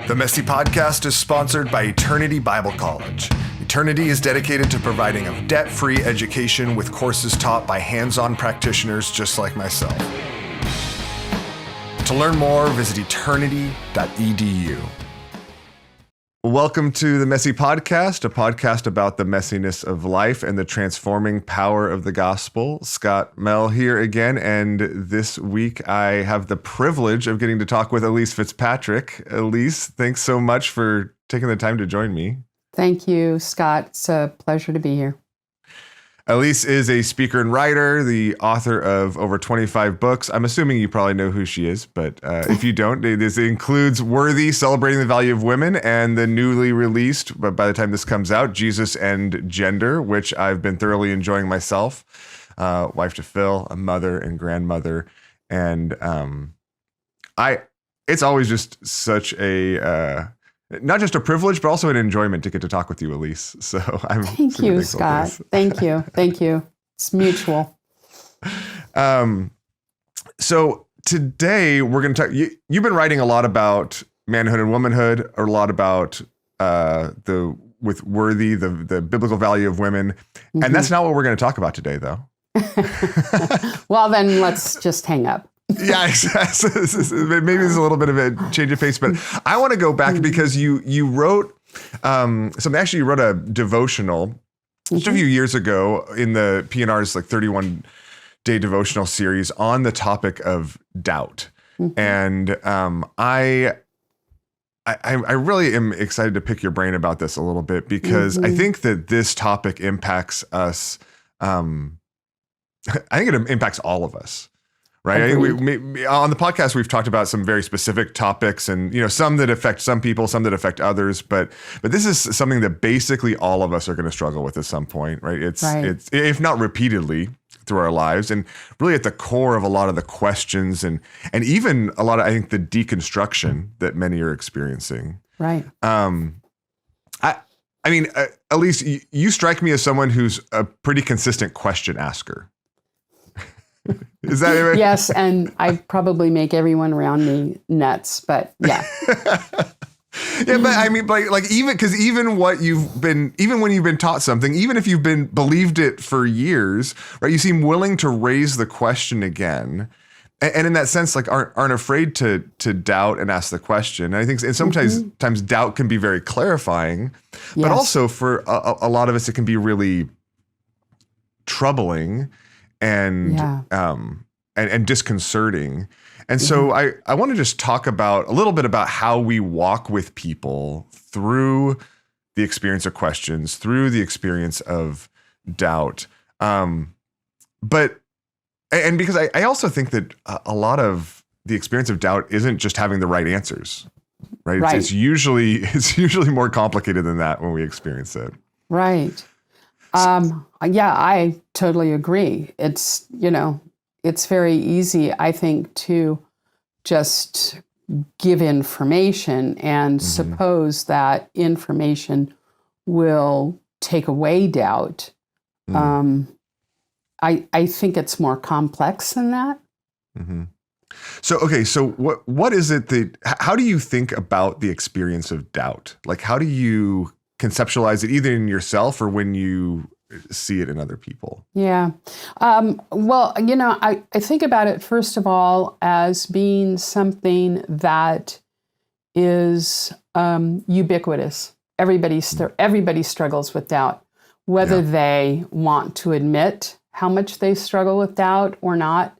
The Messy Podcast is sponsored by Eternity Bible College. Eternity is dedicated to providing a debt-free education with courses taught by hands-on practitioners just like myself. To learn more, visit eternity.edu. Welcome to the Messy Podcast, a podcast about the messiness of life and the transforming power of the gospel. Scott Mehl here again, and this week I have the privilege of getting to talk with Elyse Fitzpatrick. Elyse, thanks so much for taking the time to join me. Thank you, Scott. It's a pleasure to be here. Elyse is a speaker and writer, the author of over 25 books. I'm assuming you probably know who she is, but if you don't, this includes Worthy, Celebrating the Value of Women, and the newly released, but by the time this comes out, Jesus and Gender, which I've been thoroughly enjoying myself. Wife to Phil, a mother and grandmother. And it's always just such a... not just a privilege, but also an enjoyment to get to talk with you, Elyse. So I'm Thank you, Scott. Thank you. Thank you. It's mutual. So today we're going to talk. You've been writing a lot about manhood and womanhood, or a lot about with Worthy, the biblical value of women, and that's not what we're going to talk about today, though. Well, then let's just hang up. Yeah, maybe there's a little bit of a change of pace, but I want to go back because you wrote something. Actually, you wrote a devotional just a few years ago in the PNR's 31-day devotional series on the topic of doubt, and I really am excited to pick your brain about this a little bit because I think that this topic impacts us. I think it impacts all of us. Right. I think on the podcast, we've talked about some very specific topics and, some that affect some people, some that affect others. But this is something that basically all of us are going to struggle with at some point. Right. It's if not repeatedly through our lives, and really at the core of a lot of the questions and even a lot of, I think, the deconstruction that many are experiencing. Right. Elyse, you strike me as someone who's a pretty consistent question asker. Is that right? Yes, and I probably make everyone around me nuts, but yeah. Yeah, but I mean, even when you've been taught something, even if you've believed it for years, right? You seem willing to raise the question again, and in that sense, aren't afraid to doubt and ask the question. And I think sometimes doubt can be very clarifying, but also for a lot of us, it can be really troubling and disconcerting. And so I want to just talk a little bit about how we walk with people through the experience of questions, through the experience of doubt. But because I also think that a lot of the experience of doubt isn't just having the right answers, right? It's usually more complicated than that when we experience it. Right. Yeah, I totally agree. It's, it's very easy, I think, to just give information and suppose that information will take away doubt. I think it's more complex than that. So what is it how do you think about the experience of doubt? How do you conceptualize it either in yourself or when you see it in other people? Yeah. Well, I think about it, first of all, as being something that is ubiquitous. Everybody struggles with doubt, whether they want to admit how much they struggle with doubt or not.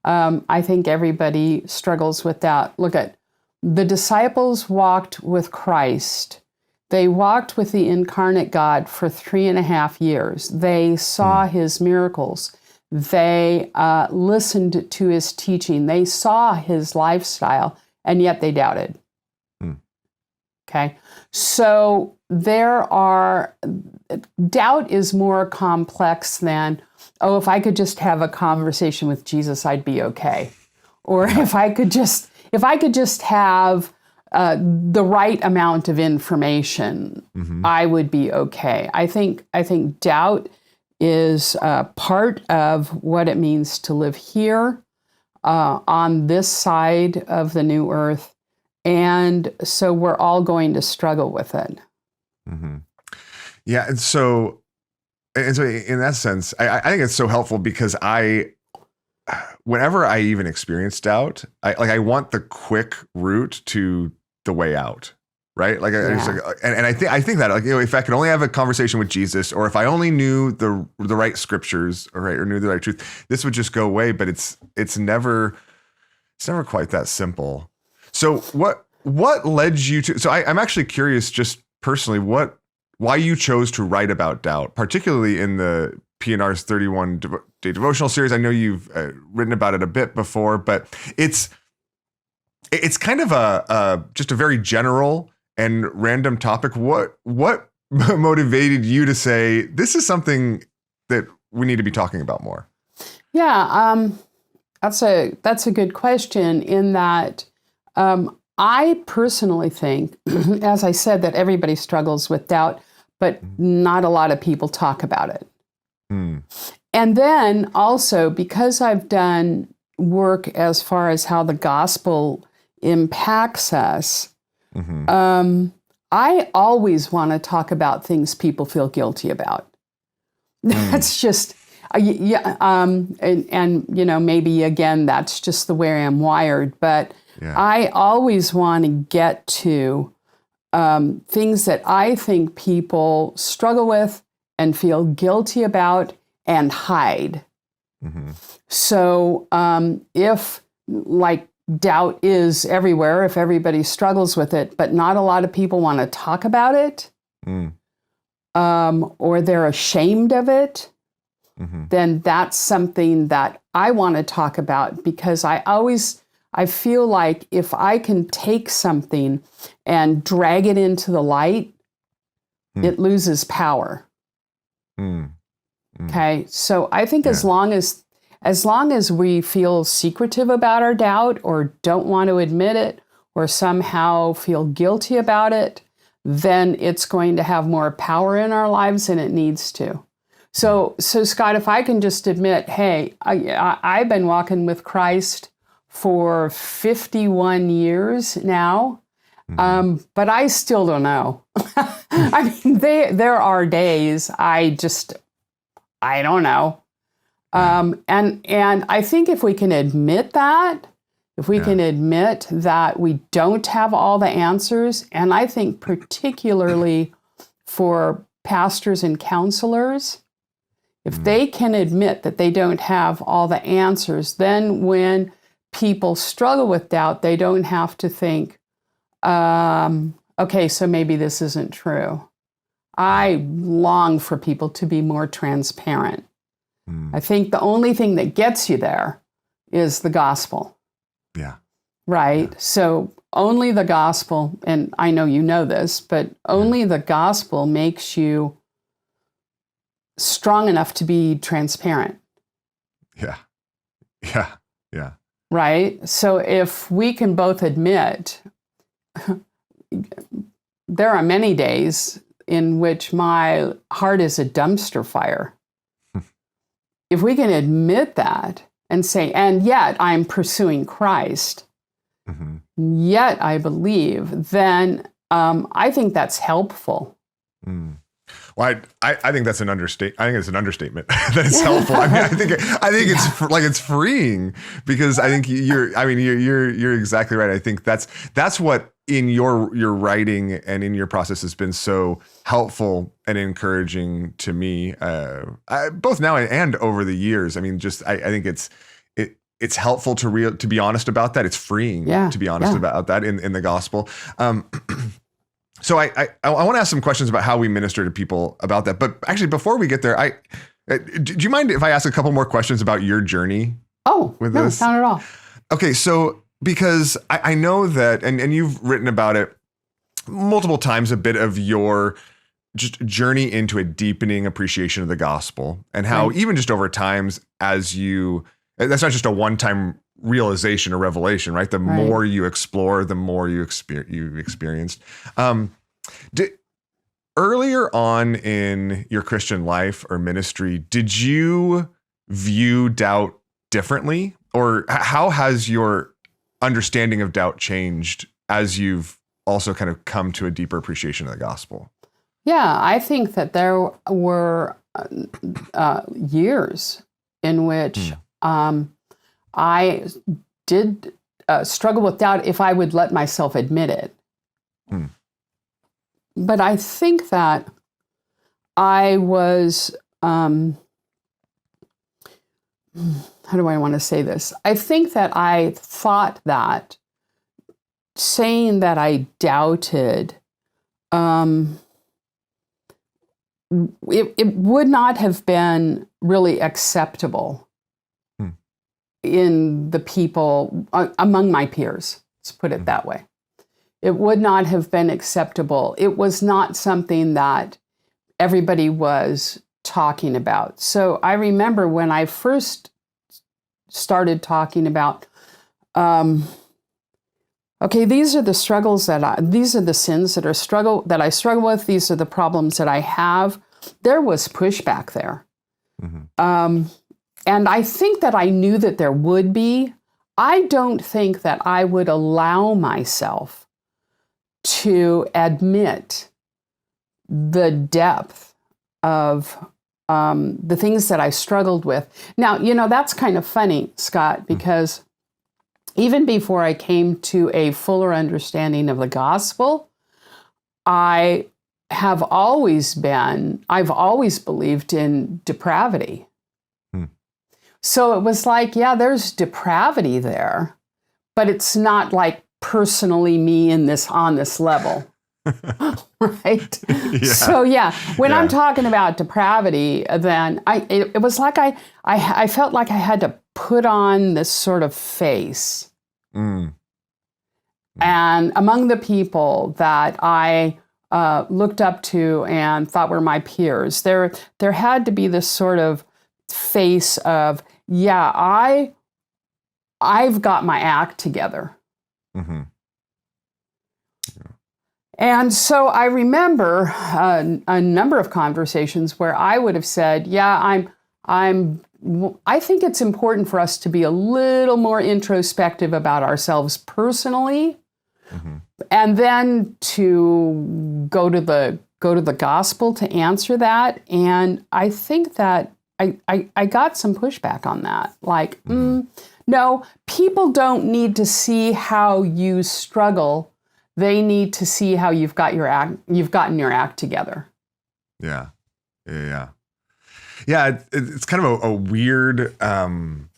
I think everybody struggles with doubt. Look at the disciples walked with Christ. They walked with the incarnate God for 3.5 years. They saw his miracles. They listened to his teaching. They saw his lifestyle, and yet they doubted. Okay. So doubt is more complex than, if I could just have a conversation with Jesus, I'd be okay. Or if I could just have the right amount of information, I would be okay. I think doubt is part of what it means to live here on this side of the new earth, And so we're all going to struggle with it. Mm-hmm. Yeah. And so in that sense, I think it's so helpful because whenever I even experience doubt, I want the quick route to the way out. Right. Like, and I think that, like, if I could only have a conversation with Jesus, or if I only knew the right scriptures, or knew the right truth, this would just go away. But it's never quite that simple. So what led you to? So I'm actually curious, just personally, why you chose to write about doubt, particularly in the P&R's 31-day devotional series. I know you've written about it a bit before, but it's kind of just a very general and random topic. What motivated you to say this is something that we need to be talking about more? Yeah, that's a good question. In that, I personally think, as I said, that everybody struggles with doubt, but not a lot of people talk about it. Mm. And then also, because I've done work as far as how the gospel impacts us, I always want to talk about things people feel guilty about. That's just, and maybe again, that's just the way I'm wired. But I always want to get to things that I think people struggle with and feel guilty about and hide. So if, like, doubt is everywhere, if everybody struggles with it, but not a lot of people want to talk about it, or they're ashamed of it, then that's something that I want to talk about, because I feel like if I can take something and drag it into the light, it loses power. Okay, so I think as long as we feel secretive about our doubt, or don't want to admit it, or somehow feel guilty about it, then it's going to have more power in our lives than it needs to. So Scott, if I can just admit, hey, I've been walking with Christ for 51 years now, but I still don't know. I mean, there are days I don't know. And I think if we can admit that, can admit that we don't have all the answers, and I think particularly for pastors and counselors, if they can admit that they don't have all the answers, then when people struggle with doubt, they don't have to think, okay, so maybe this isn't true. I long for people to be more transparent. I think the only thing that gets you there is the gospel. Yeah. Right? Yeah. So only the gospel, and I know you know this, but only the gospel makes you strong enough to be transparent. Yeah. Yeah. Yeah. Right? So if we can both admit, there are many days in which my heart is a dumpster fire. If we can admit that and say, and yet I'm pursuing Christ, yet I believe, then I think that's helpful. Well, I think that's an understatement. I think it's an understatement that it's helpful. I mean, I think it's freeing, because I think you're exactly right. I think that's what in your writing and in your process has been so helpful and encouraging to me, both now and over the years. I mean, I think it's helpful to be honest about that. It's freeing to be honest about that in the gospel. So I want to ask some questions about how we minister to people about that. But actually, before we get there, do you mind if I ask a couple more questions about your journey? With this? Not at all. Okay, so because I know that, and you've written about it multiple times, a bit of your just journey into a deepening appreciation of the gospel, and how even just over times, that's not just a one-time realization or revelation, right? The more you explore, the more you've experienced. Earlier on in your Christian life or ministry, did you view doubt differently, or how has your understanding of doubt changed as you've also kind of come to a deeper appreciation of the gospel? Yeah, I think that there were years in which I did struggle with doubt if I would let myself admit it. But I think that I was, how do I want to say this? I think that I thought that saying that I doubted, it would not have been really acceptable in the people, among my peers, let's put it that way. It would not have been acceptable. It was not something that everybody was talking about. So I remember when I first started talking about, okay, these are the struggles these are the sins that I struggle with. These are the problems that I have. There was pushback there. And I think that I knew that there would be. I don't think that I would allow myself to admit the depth of the things that I struggled with. Now, that's kind of funny, Scott, because even before I came to a fuller understanding of the gospel, I've always believed in depravity. So it was like, yeah, there's depravity there, but it's not like personally me on this level. Right? Yeah. So when I'm talking about depravity, then it was like I felt like I had to put on this sort of face. And among the people that I looked up to and thought were my peers, there had to be this sort of face of, I've got my act together. And so I remember a number of conversations where I would have said, I think it's important for us to be a little more introspective about ourselves personally, and then to go to the gospel to answer that. And I think that I got some pushback on that. Like, no, people don't need to see how you struggle. They need to see how you've gotten your act together. Yeah. It's kind of a weird, and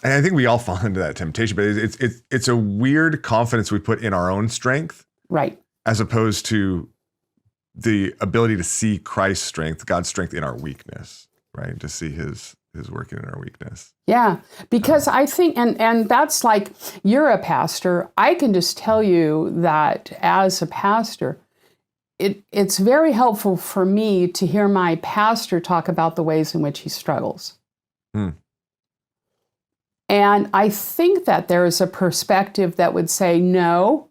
I think we all fall into that temptation, but it's a weird confidence we put in our own strength, right? As opposed to the ability to see Christ's strength, God's strength in our weakness, right? To see His working in our weakness. Yeah, because I think, and that's like, you're a pastor. I can just tell you that as a pastor, it's very helpful for me to hear my pastor talk about the ways in which he struggles. And I think that there is a perspective that would say, no,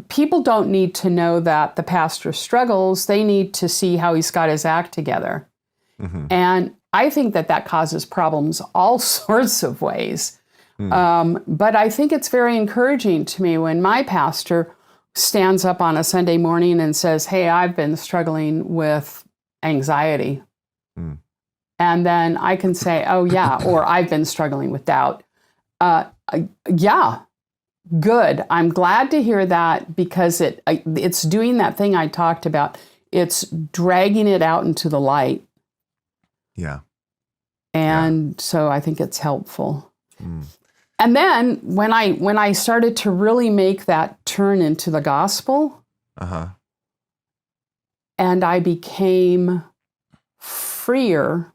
people don't need to know that the pastor struggles. They need to see how he's got his act together. And I think that causes problems all sorts of ways. But I think it's very encouraging to me when my pastor stands up on a Sunday morning and says, hey, I've been struggling with anxiety. And then I can say, oh, yeah, or I've been struggling with doubt. Yeah, good. I'm glad to hear that, because it's doing that thing I talked about. It's dragging it out into the light. Yeah. And so I think it's helpful. And then when I started to really make that turn into the gospel, and I became freer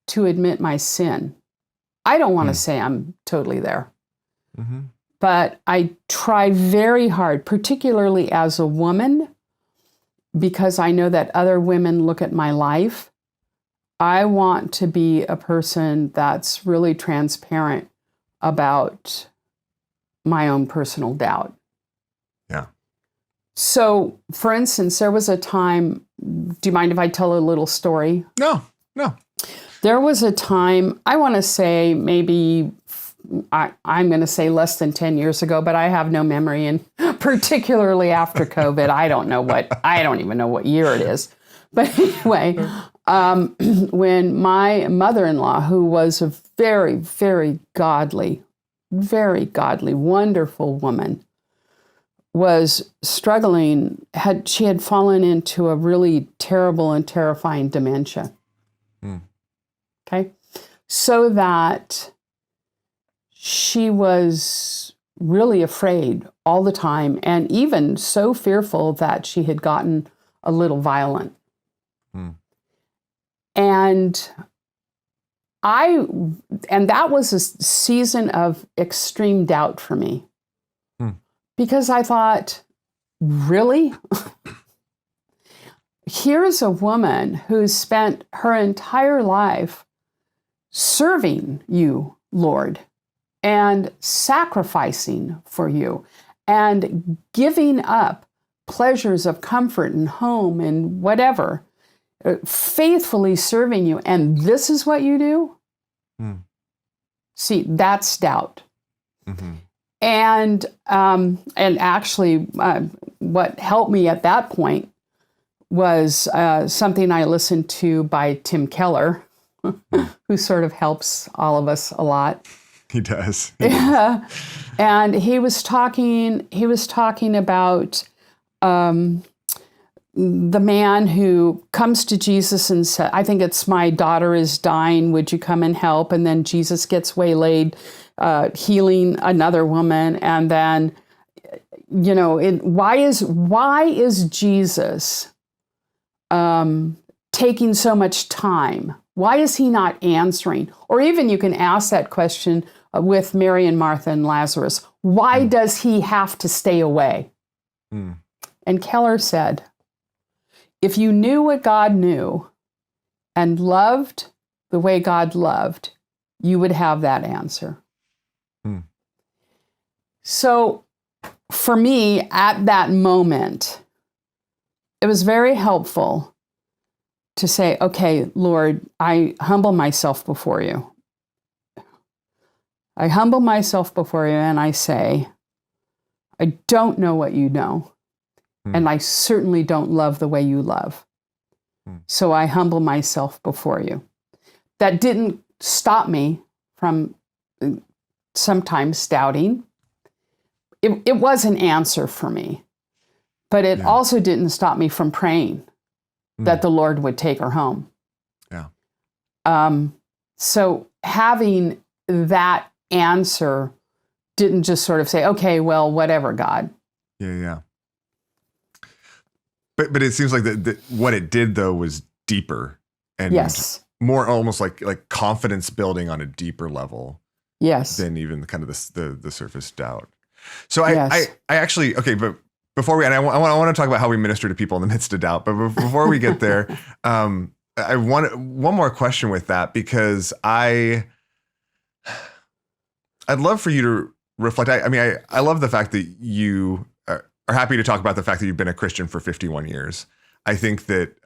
to admit my sin. I don't want to say I'm totally there, but I try very hard, particularly as a woman, because I know that other women look at my life. I want to be a person that's really transparent about my own personal doubt. Yeah. So, for instance, there was a time, do you mind if I tell a little story? No. There was a time, I want to say maybe I'm going to say less than 10 years ago, but I have no memory, and particularly after COVID, I don't even know what year it is. But anyway, when my mother-in-law, who was a very, very godly, wonderful woman, was struggling, she had fallen into a really terrible and terrifying dementia. Okay? So that she was really afraid all the time, and even so fearful that she had gotten a little violent. And that was a season of extreme doubt for me. Because I thought, really? Here's a woman who's spent her entire life serving you, Lord, and sacrificing for you, and giving up pleasures of comfort and home and whatever, faithfully serving you, and this is what you do? See, that's doubt. And actually, what helped me at that point was something I listened to by Tim Keller, who sort of helps all of us a lot. He does. Yeah. And he was talking about the man who comes to Jesus and said, I think it's, my daughter is dying, would you come and help? And then Jesus gets waylaid, healing another woman. And then, why is Jesus taking so much time? Why is he not answering? Or even you can ask that question with Mary and Martha and Lazarus. Why does he have to stay away? And Keller said, if you knew what God knew and loved the way God loved, you would have that answer. So for me, at that moment, it was very helpful to say, okay, Lord, I humble myself before you. I humble myself before you and I say, I don't know what you know. And I certainly don't love the way you love. So I humble myself before you. That didn't stop me from sometimes doubting. It was an answer for me. But it also didn't stop me from praying that the Lord would take her home. So having that answer didn't just sort of say, okay, well, whatever, God. But it seems like what it did though was deeper and more almost like confidence building on a deeper level. Than even kind of the surface doubt. So I actually, okay, but before we, and I want to talk about how we minister to people in the midst of doubt, but before we get there, I want one more question with that, because I'd love for you to reflect. I love the fact that you are happy to talk about the fact that you've been a Christian for 51 years. I think that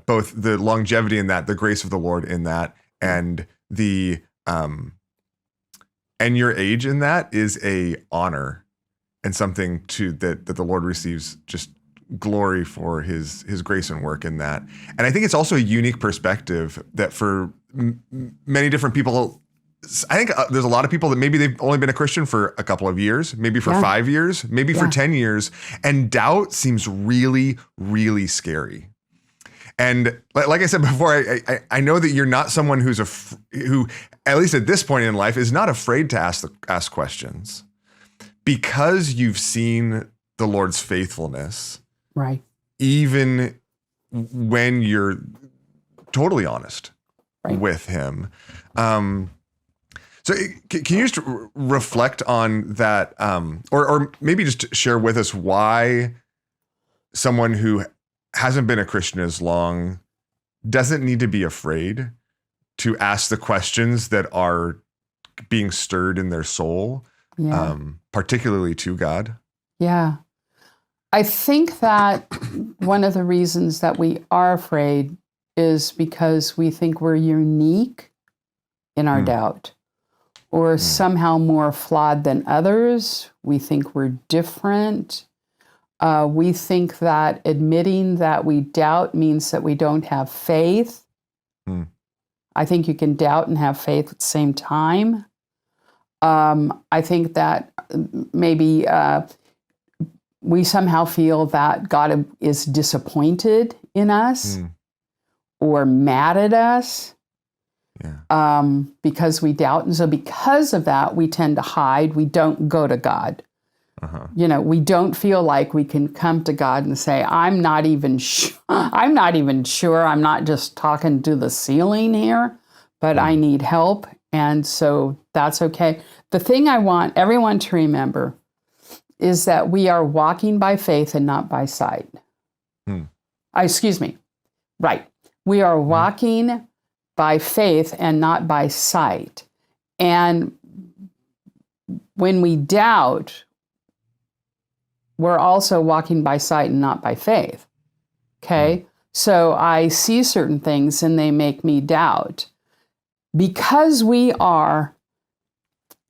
both the longevity in that, the grace of the Lord in that, and the and your age in that is a honor and something that the Lord receives just glory for his grace and work in that. And I think it's also a unique perspective that for many different people, I think there's a lot of people that maybe they've only been a Christian for a couple of years, maybe for 5 years, maybe for 10 years. And doubt seems really, really scary. And like I said before, I know that you're not someone who, at least at this point in life, is not afraid to ask questions, because you've seen the Lord's faithfulness, right? Even when you're totally honest with Him. So can you just reflect on that, or maybe just share with us why someone who hasn't been a Christian as long doesn't need to be afraid to ask the questions that are being stirred in their soul, particularly to God? Yeah. I think that one of the reasons that we are afraid is because we think we're unique in our doubt, or somehow more flawed than others. We think we're different. We think that admitting that we doubt means that we don't have faith. I think you can doubt and have faith at the same time. I think that maybe we somehow feel that God is disappointed in us or mad at us because we doubt. And so because of that, we tend to hide. We don't go to God. We don't feel like we can come to God and say, I'm not even sure. I'm not just talking to the ceiling here, but I need help. And so that's okay. The thing I want everyone to remember is that we are walking by faith and not by sight. Excuse me. Right. We are walking by faith and not by sight. And when we doubt, we're also walking by sight and not by faith. Okay? So I see certain things and they make me doubt. Because we are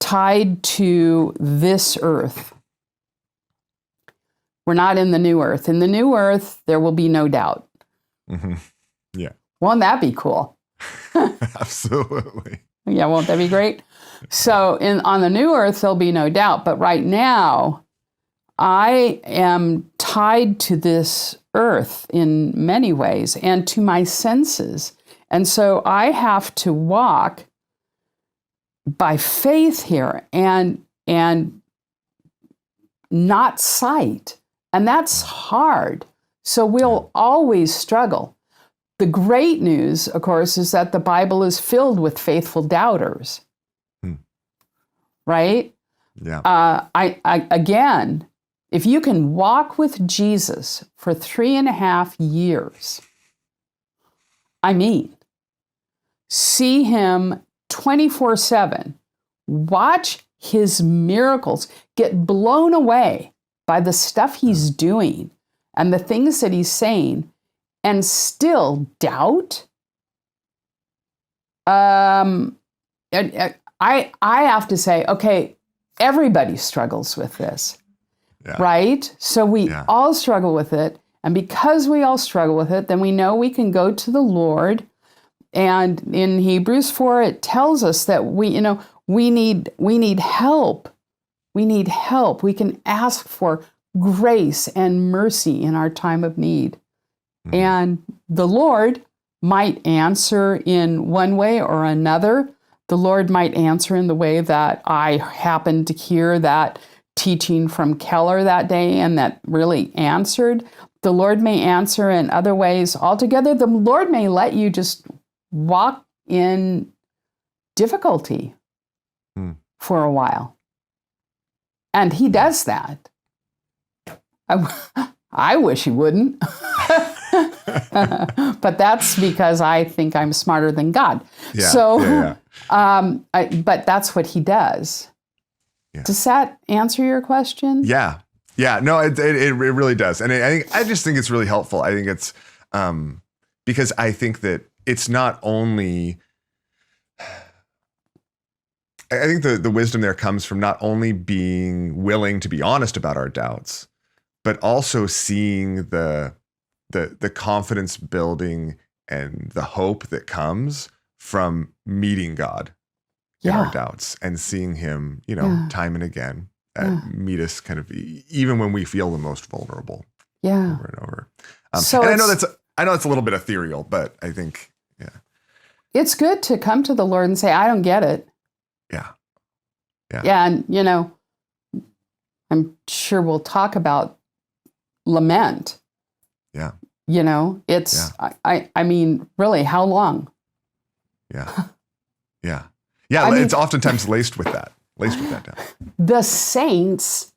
tied to this earth, we're not in the new earth. In the new earth, there will be no doubt. Yeah. Won't that be cool? Absolutely. Yeah, won't that be great? So on the new earth, there'll be no doubt. But right now, I am tied to this earth in many ways and to my senses. And so I have to walk by faith here and not sight. And that's hard. So we'll always struggle. The great news, of course, is that the Bible is filled with faithful doubters. Right? Yeah. Again, if you can walk with Jesus for 3.5 years, see him 24/7, watch his miracles, get blown away by the stuff he's doing and the things that he's saying, and still doubt. I have to say, okay, everybody struggles with this. Right? So we all struggle with it. And because we all struggle with it, then we know we can go to the Lord. And in Hebrews 4, it tells us that we need help. We need help. We can ask for grace and mercy in our time of need. And the Lord might answer in one way or another. The Lord might answer in the way that I happened to hear that teaching from Keller that day and that really answered. The Lord may answer in other ways altogether. The Lord may let you just walk in difficulty for a while. And he does that. I wish he wouldn't. But that's because I think I'm smarter than God. But that's what he does. Yeah. Does that answer your question? Yeah. Yeah. No, it really does. And I just think it's really helpful. I think it's because I think that it's not only, I think the wisdom there comes from not only being willing to be honest about our doubts, but also seeing the confidence building and the hope that comes from meeting God in our doubts and seeing him, time and again meet us kind of even when we feel the most vulnerable over and over. So and I know it's a little bit ethereal, but I think, it's good to come to the Lord and say, I don't get it. Yeah. And, I'm sure we'll talk about lament. Yeah. It's, I mean, really, how long? Yeah. Yeah. Yeah. It's oftentimes laced with that doubt. The saints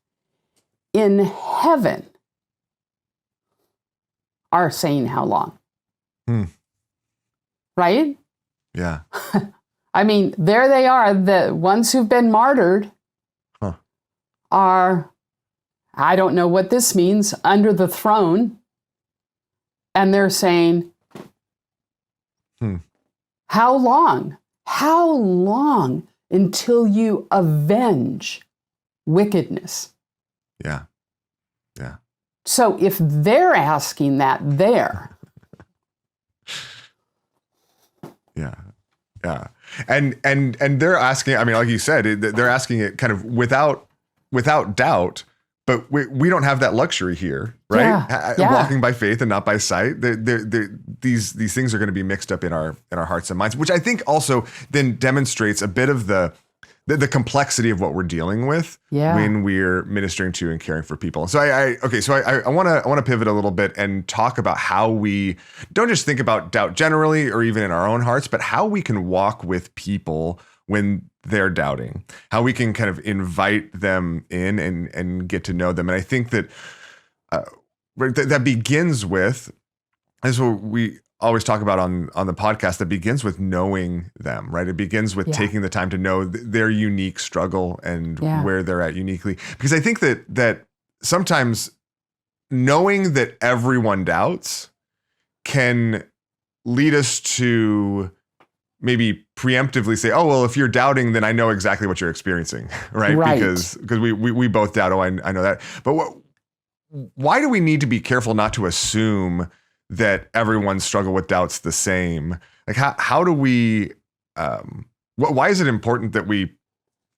in heaven are saying how long. Right? Yeah. I mean, there they are. The ones who've been martyred are, I don't know what this means, under the throne. And they're saying, how long? How long until you avenge wickedness. Yeah. Yeah. So if they're asking that there. Yeah. Yeah. And they're asking, I mean, like you said, they're asking it kind of without doubt, but we don't have that luxury here, right? Yeah. Walking by faith and not by sight. These things are going to be mixed up in our hearts and minds, which I think also then demonstrates a bit of the complexity of what we're dealing with when we're ministering to and caring for people. So I want to pivot a little bit and talk about how we don't just think about doubt generally or even in our own hearts, but how we can walk with people when they're doubting, how we can kind of invite them in and get to know them. And I think that that begins with, this is what we always talk about on the podcast, that begins with knowing them, right? It begins with taking the time to know their unique struggle and where they're at uniquely. Because I think that sometimes knowing that everyone doubts can lead us to maybe preemptively say, oh, well, if you're doubting, then I know exactly what you're experiencing, right? Because we both doubt, oh, I know that. But why do we need to be careful not to assume that everyone's struggle with doubt's the same? Like, how do we, why is it important that we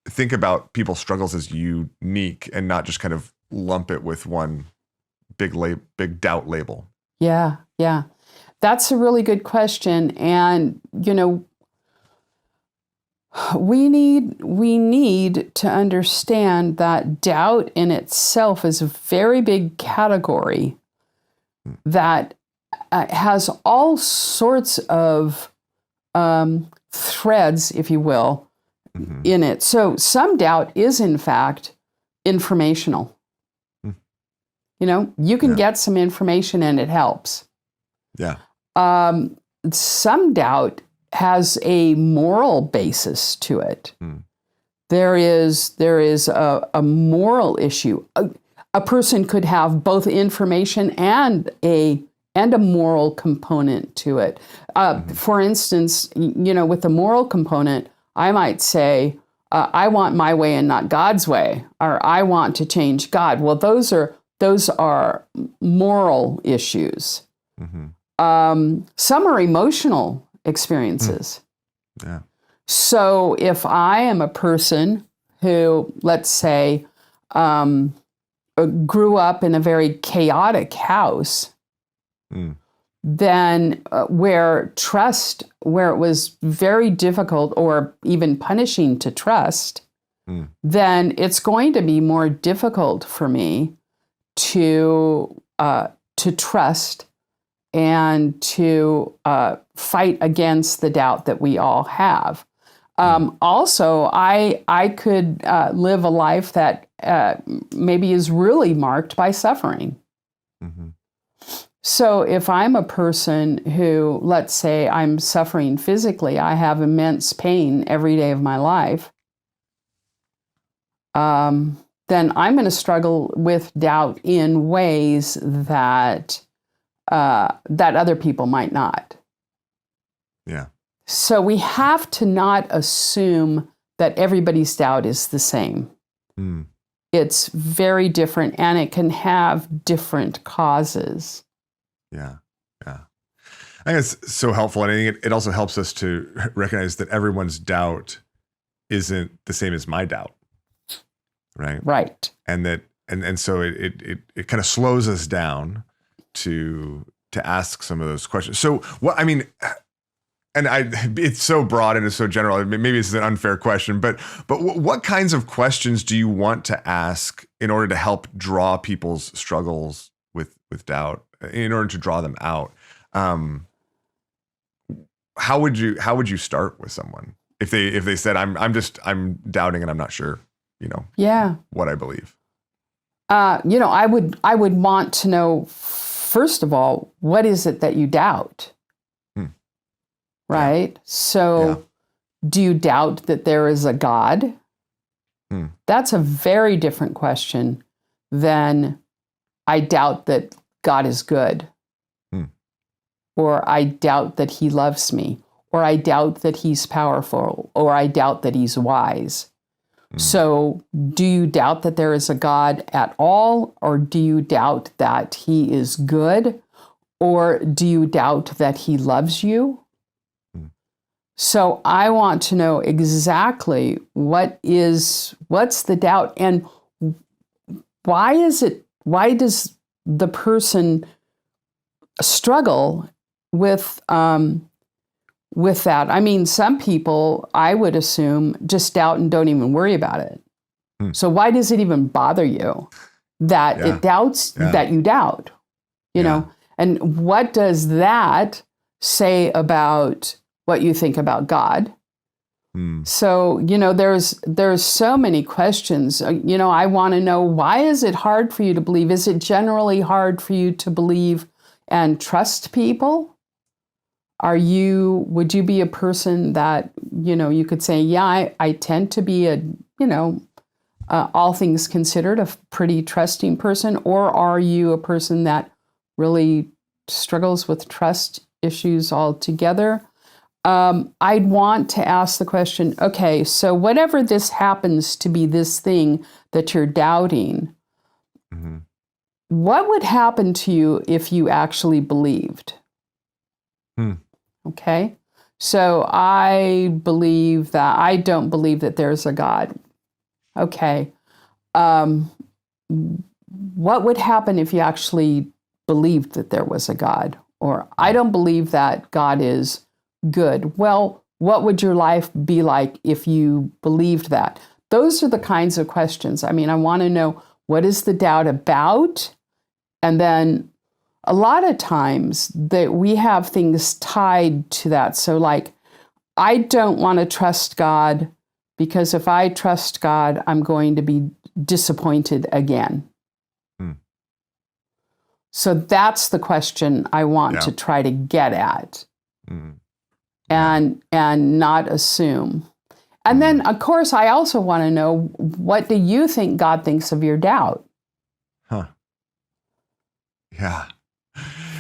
think about people's struggles as unique and not just kind of lump it with one big doubt label? Yeah. That's a really good question. And, we need to understand that doubt in itself is a very big category that has all sorts of threads, if you will, in it. So some doubt is, in fact, informational. You can get some information and it helps. Yeah. Some doubt has a moral basis to it. There is a moral issue. A person could have both information and a moral component to it. For instance, with the moral component, I might say, I want my way and not God's way, or I want to change God. Well, those are moral issues. Some are emotional experiences. Yeah. So if I am a person who, let's say, grew up in a very chaotic house, then where it was very difficult or even punishing to trust, then it's going to be more difficult for me to trust and to fight against the doubt that we all have. Also, I could live a life that maybe is really marked by suffering. So if I'm a person who, let's say I'm suffering physically, I have immense pain every day of my life, then I'm going to struggle with doubt in ways that other people might not. Yeah. So we have to not assume that everybody's doubt is the same. It's very different, and it can have different causes. Yeah. I think it's so helpful, and I think it also helps us to recognize that everyone's doubt isn't the same as my doubt, right? Right. And so it kind of slows us down to ask some of those questions. So what I mean, and it's so broad and it's so general. Maybe this is an unfair question, but what kinds of questions do you want to ask in order to help draw people's struggles with doubt, in order to draw them out? How would you start with someone if they said I'm doubting and I'm not sure, what I believe? I would want to know, first of all, what is it that you doubt? Right? So do you doubt that there is a God? That's a very different question than I doubt that God is good. Or I doubt that he loves me. or I doubt that he's powerful, or I doubt that he's wise. So do you doubt that there is a God at all, or do you doubt that he is good, or do you doubt that he loves you? So I want to know exactly what's the doubt, and why does the person struggle with that? I mean, some people, I would assume, just doubt and don't even worry about it. So why does it even bother you that it doubts that you doubt? You know, and what does that say about what you think about God? So, you know, there's so many questions. You know, I want to know, why is it hard for you to believe? Is it generally hard for you to believe and trust people? Would you be a person that, you know, you could say, yeah, I tend to be all things considered, a pretty trusting person? Or are you a person that really struggles with trust issues altogether? I'd want to ask the question, okay, so whatever this happens to be, this thing that you're doubting, what would happen to you if you actually believed? Okay, so I don't believe that there's a God. Okay, what would happen if you actually believed that there was a God? Or I don't believe that God is good. Well, what would your life be like if you believed that? Those are the kinds of questions. I mean, I want to know, what is the doubt about? And then a lot of times that we have things tied to that. So like, I don't want to trust God because if I trust God, I'm going to be disappointed again. So that's the question I want to try to get at. And not assume. And then, of course, I also want to know, what do you think God thinks of your doubt? Yeah.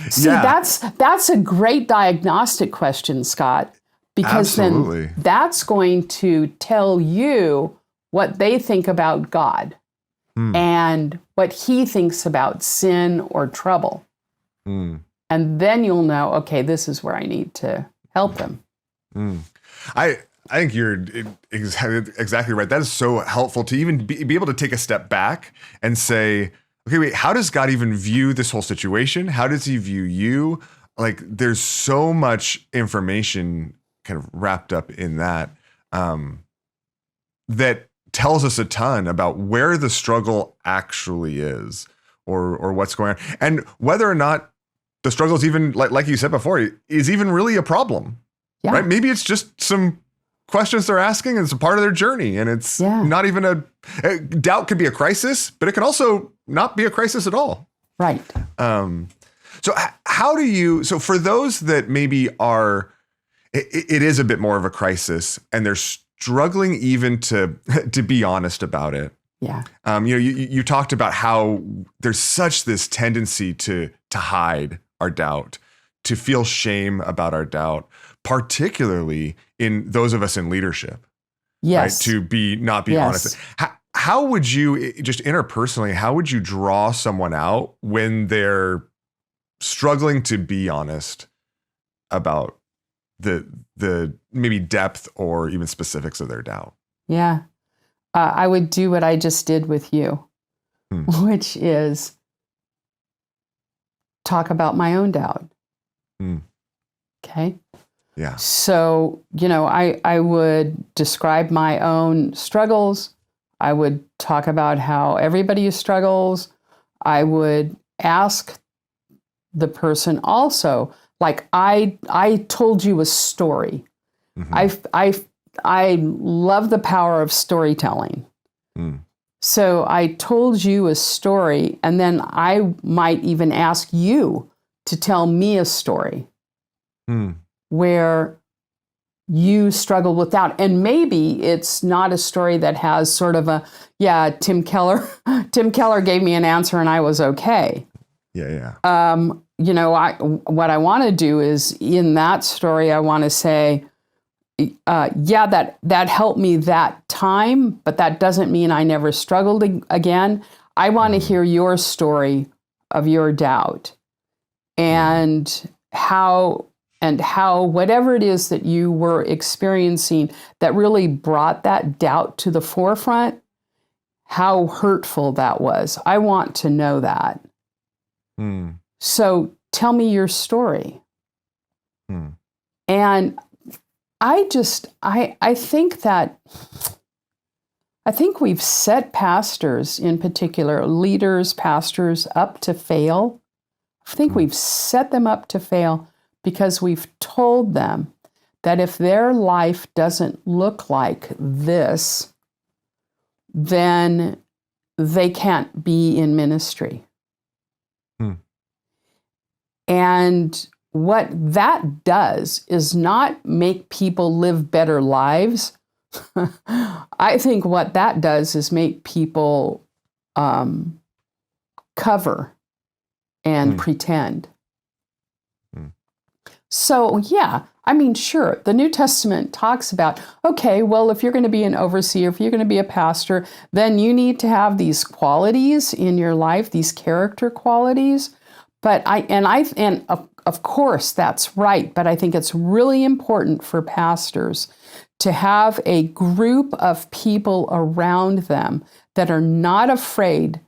See, that's a great diagnostic question, Scott, because then that's going to tell you what they think about God and what he thinks about sin or trouble. And then you'll know, okay, this is where I need to help them. I think you're exactly right. That is so helpful to even be able to take a step back and say, okay, wait, how does God even view this whole situation? How does he view you? Like, there's so much information kind of wrapped up in that, that tells us a ton about where the struggle actually is, or what's going on, and whether or not the struggle is even, like you said before, is even really a problem. Right? Maybe it's just some questions they're asking, and it's a part of their journey, and it's not even a doubt. Could be a crisis, but it can also not be a crisis at all. Right. So how do you? So for those that maybe it is a bit more of a crisis, and they're struggling even to be honest about it. Yeah. You talked about how there's such this tendency to hide our doubt, to feel shame about our doubt, particularly in those of us in leadership. Yes. Right? To not be honest. How would you, just interpersonally, how would you draw someone out when they're struggling to be honest about the maybe depth or even specifics of their doubt? Yeah. I would do what I just did with you, which is talk about my own doubt. Okay. Yeah. So, I would describe my own struggles. I would talk about how everybody struggles. I would ask the person also, like, I told you a story. I love the power of storytelling. So I told you a story, and then I might even ask you to tell me a story where you struggled with doubt. And maybe it's not a story that has sort of Tim Keller gave me an answer and I was okay. Yeah. what I want to do is in that story, I want to say, that helped me that time, but that doesn't mean I never struggled again. I want to hear your story of your doubt and how whatever it is that you were experiencing that really brought that doubt to the forefront, how hurtful that was. I want to know that. So tell me your story. And I think we've set pastors, in particular, leaders, pastors, up to fail. I think we've set them up to fail because we've told them that if their life doesn't look like this, then they can't be in ministry. And what that does is not make people live better lives. I think what that does is make people cover and pretend. So, yeah, I mean, sure, the New Testament talks about, okay, well, if you're going to be an overseer, if you're going to be a pastor, then you need to have these qualities in your life, these character qualities. But of course, that's right. But I think it's really important for pastors to have a group of people around them that are not afraid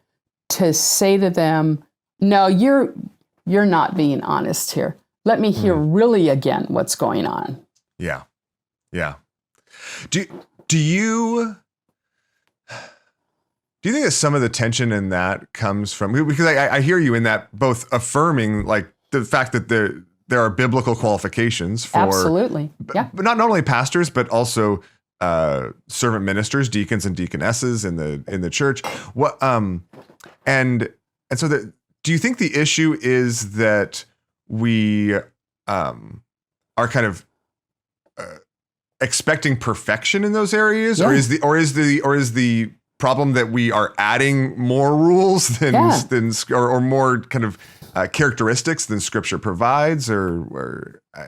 to say to them, no, you're not being honest here. Let me hear really again what's going on. Yeah. Yeah. Do you think that some of the tension in that comes from, because I hear you in that, both affirming like the fact that there are biblical qualifications for absolutely, yeah, but not only pastors but also servant ministers, deacons and deaconesses in the church. What and so do you think the issue is that we are kind of expecting perfection in those areas, or is the problem that we are adding more rules than or more kind of characteristics than Scripture provides, or I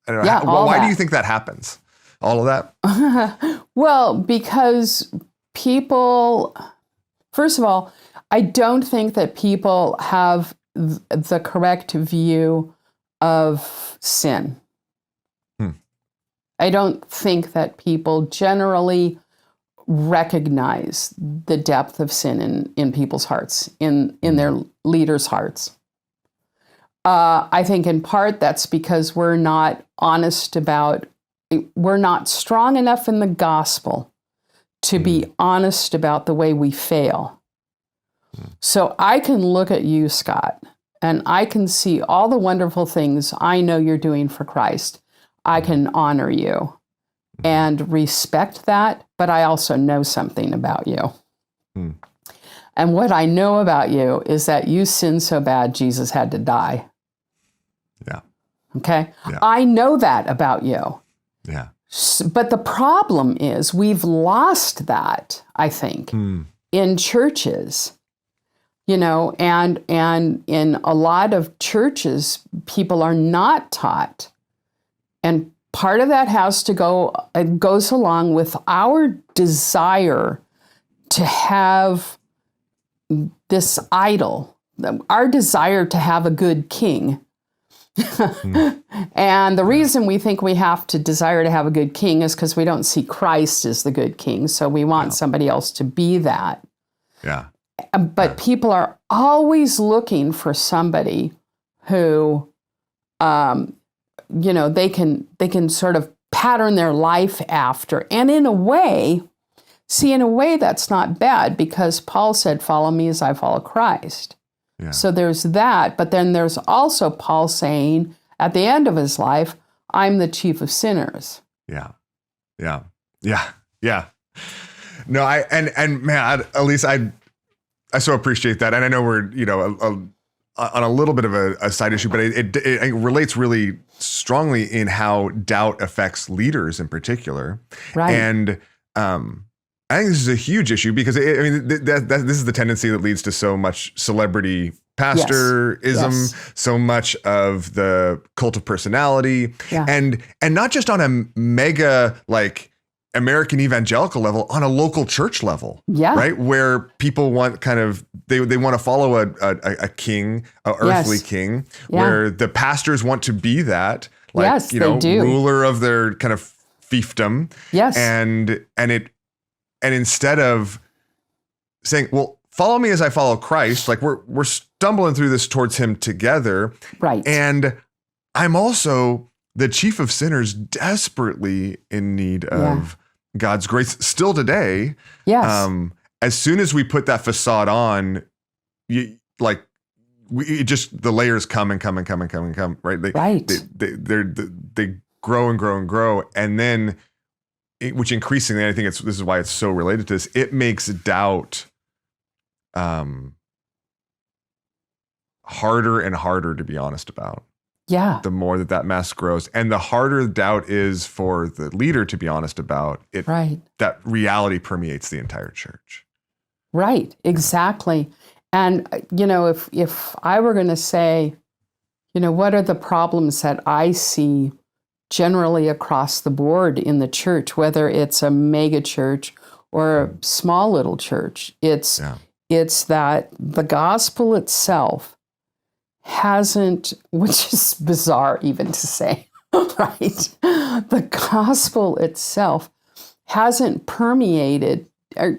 don't know. Yeah, Why do you think that happens? All of that? Well, because people, first of all, I don't think that people have the correct view of sin. I don't think that people generally recognize the depth of sin in people's hearts, in their leaders' hearts. I think in part that's because we're not strong enough in the gospel to be honest about the way we fail. So I can look at you, Scott, and I can see all the wonderful things I know you're doing for Christ. I can honor you and respect that, but I also know something about you. And what I know about you is that you sinned so bad, Jesus had to die. Yeah. Okay? Yeah. I know that about you. Yeah. But the problem is we've lost that, I think, in churches. And in a lot of churches, people are not taught. And part of that goes along with our desire to have this idol, our desire to have a good king. And the reason we think we have to desire to have a good king is because we don't see Christ as the good king. So we want somebody else to be that. Yeah. But people are always looking for somebody who, they can sort of pattern their life after. And in a way, that's not bad, because Paul said, follow me as I follow Christ. Yeah. So there's that. But then there's also Paul saying at the end of his life, I'm the chief of sinners. Yeah. Yeah. Yeah. Yeah. No, and man, Elyse, I so appreciate that. And I know we're, on a little bit of a side issue, but it relates really strongly in how doubt affects leaders in particular. Right. And I think this is a huge issue because this is the tendency that leads to so much celebrity pastorism, Yes. so much of the cult of personality, Yeah. and not just on a mega like American evangelical level, on a local church level, Yeah. right? Where people want kind of, they want to follow a king, a earthly Yes. king, Yeah. where the pastors want to be that, like, Yes, they do. ruler of their kind of fiefdom. Yes. And instead of saying, well, follow me as I follow Christ, like we're stumbling through this towards him together. Right. And I'm also the chief of sinners, desperately in need of God's grace still today. Yes. As soon as we put that facade on, the layers come and come and come and come and come, right? They grow and grow and grow. And then, which increasingly, I think this is why it's so related to this, it makes doubt harder and harder to be honest about. Yeah. The more that mass grows, and the harder doubt is for the leader to be honest about it. Right. That reality permeates the entire church. Right. Exactly. And, if I were going to say, what are the problems that I see generally across the board in the church, whether it's a mega church or a small little church, it's that the gospel itself hasn't, which is bizarre even to say, right? The gospel itself hasn't permeated or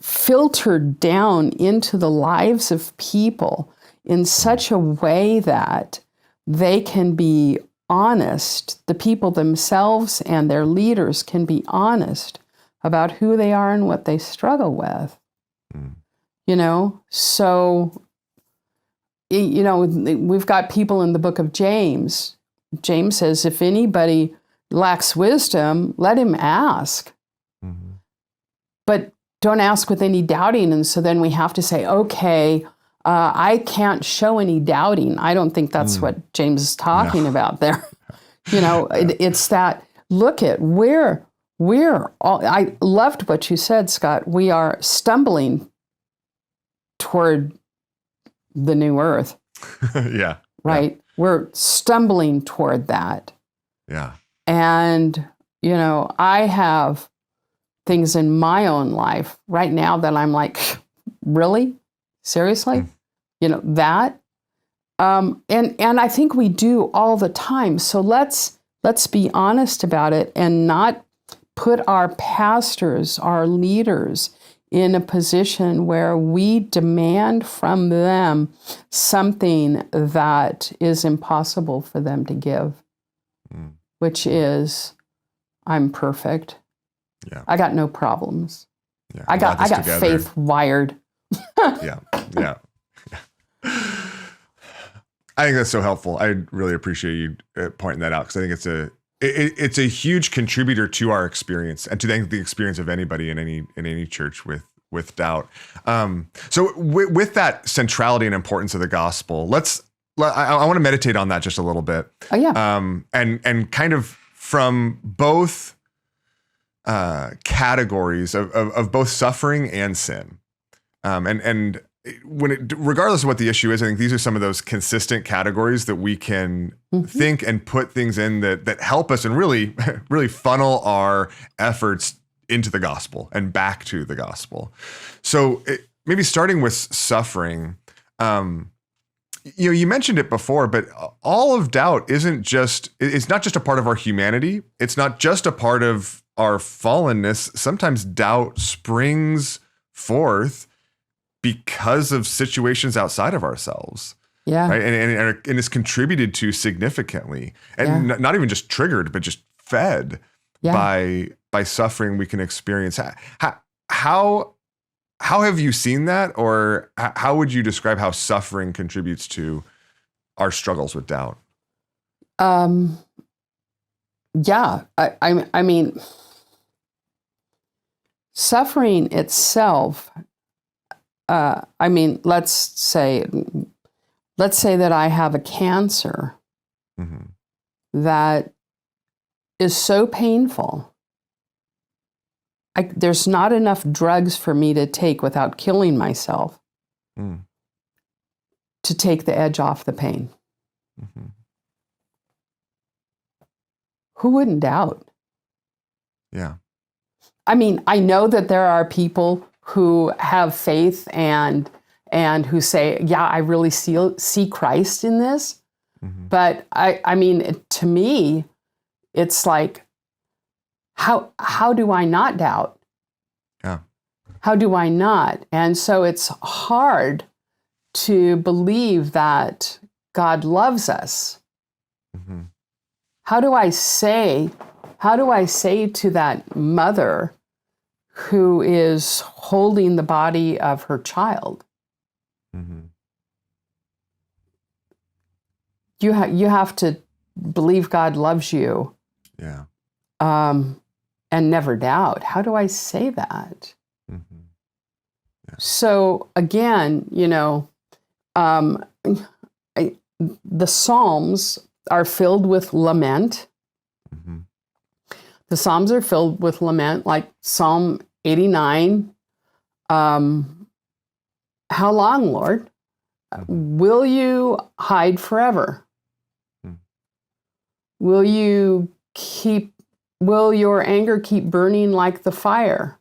filtered down into the lives of people in such a way that they can be honest, the people themselves and their leaders can be honest about who they are and what they struggle with. So, we've got people in the book of James. James says, if anybody lacks wisdom, let him ask. Mm-hmm. But don't ask with any doubting. And so then we have to say, okay, I can't show any doubting. I don't think that's what James is talking about there. It's that, look at we're all, I loved what you said, Scott. We are stumbling toward the new earth. Yeah. Right. Yeah. We're stumbling toward that. Yeah. And, I have things in my own life right now that I'm like, really? Seriously? That. And I think we do all the time. So let's be honest about it and not put our pastors, our leaders, in a position where we demand from them something that is impossible for them to give, which is, I'm perfect. Yeah. I got no problems. Yeah. I got faith wired. Yeah. I think that's so helpful. I really appreciate you pointing that out, because I think it's a huge contributor to our experience and to the experience of anybody in any church with doubt. So with that centrality and importance of the gospel, I want to meditate on that just a little bit. Oh yeah. And kind of from both categories of both suffering and sin, and regardless of what the issue is, I think these are some of those consistent categories that we can think and put things in that help us and really, really funnel our efforts into the gospel and back to the gospel. So maybe starting with suffering, you mentioned it before, but all of doubt it's not just a part of our humanity. It's not just a part of our fallenness. Sometimes doubt springs forth because of situations outside of ourselves. Yeah. Right. And it's contributed to significantly, and not even just triggered, but just fed by suffering we can experience. How have you seen that, or how would you describe how suffering contributes to our struggles with doubt? Yeah. I mean, suffering itself, let's say that I have a cancer that is so painful. There's not enough drugs for me to take without killing myself. to take the edge off the pain. Mm-hmm. Who wouldn't doubt? Yeah. I mean, I know that there are people who have faith and who say, yeah, I really see Christ in this. Mm-hmm. But I mean, to me, it's like, how do I not doubt? Yeah. How do I not? And so it's hard to believe that God loves us. Mm-hmm. How do I say to that mother who is holding the body of her child? Mm-hmm. You have to believe God loves you, Yeah. and never doubt. How do I say that? Mm-hmm. Yeah. So again, the Psalms are filled with lament. Mm-hmm. The Psalms are filled with lament, like Psalm 89. How long, Lord? Mm-hmm. Will you hide forever? Mm. Will your anger keep burning like the fire?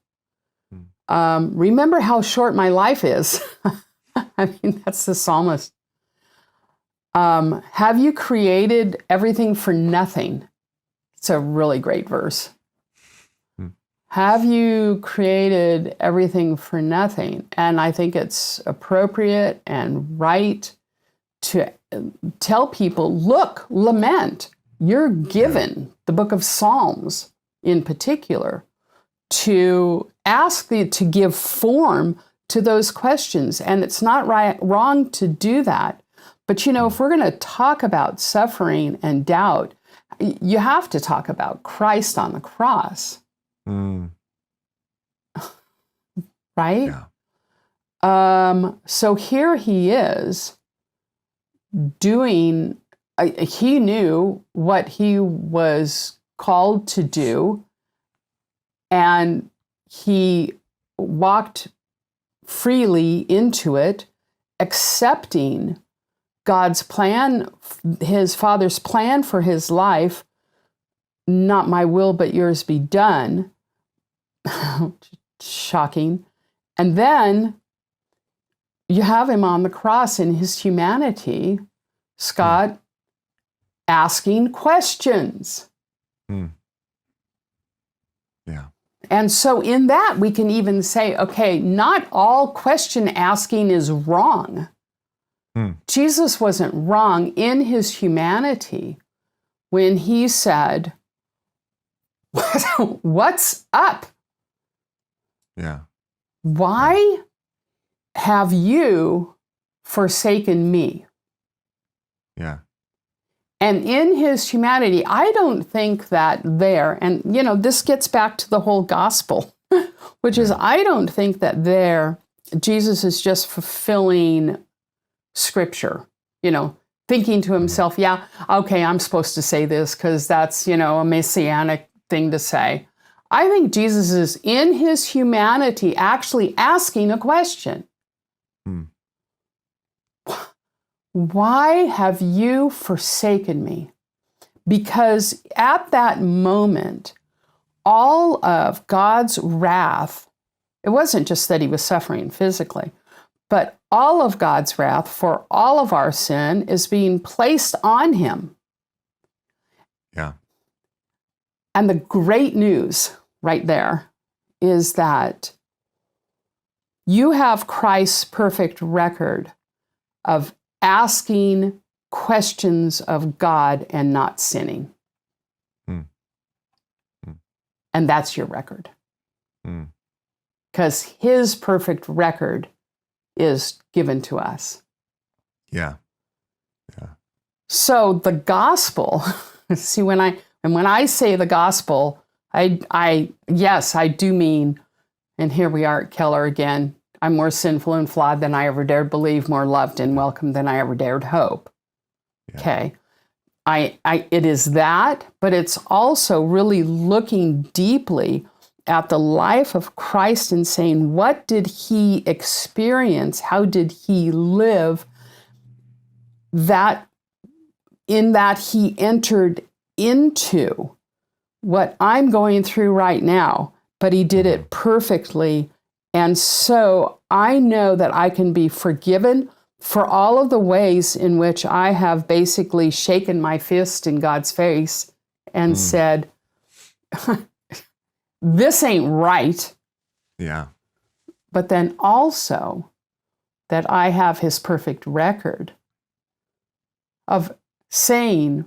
Remember how short my life is. I mean, that's the psalmist. Have you created everything for nothing? It's a really great verse. Have you created everything for nothing? And I think it's appropriate and right to tell people, look, lament. You're given the book of Psalms in particular to to give form to those questions. And it's not wrong to do that. But if we're going to talk about suffering and doubt, you have to talk about Christ on the cross. Mm. Right? Yeah. So here he is doing, he knew what he was called to do, and he walked freely into it, accepting God's plan, his Father's plan for his life. Not my will, but yours be done. Shocking. And then you have him on the cross in his humanity, Scott, asking questions. Mm. Yeah. And so in that, we can even say, okay, not all question asking is wrong. Jesus wasn't wrong in his humanity when he said, what's up? Yeah. Why have you forsaken me? Yeah. And in his humanity, I don't think that and this gets back to the whole gospel, which is, I don't think that Jesus is just fulfilling Scripture, thinking to himself, yeah, okay, I'm supposed to say this because that's, a messianic thing to say. I think Jesus is in his humanity actually asking a question. Why have you forsaken me? Because at that moment, all of God's wrath, it wasn't just that he was suffering physically, but all of God's wrath for all of our sin is being placed on him. Yeah. And the great news right there is that you have Christ's perfect record of asking questions of God and not sinning. And that's your record. Because his perfect record is given to us. Yeah. So the gospel, see, when I say the gospel, I do mean, and here we are at Keller again, I'm more sinful and flawed than I ever dared believe, more loved and welcome than I ever dared hope. Yeah. Okay. It is that, but it's also really looking deeply at the life of Christ and saying, what did he experience? How did he live? that in that he entered into what I'm going through right now, but he did it perfectly. And so I know that I can be forgiven for all of the ways in which I have basically shaken my fist in God's face and said, this ain't right. Yeah. But then also that I have his perfect record of saying,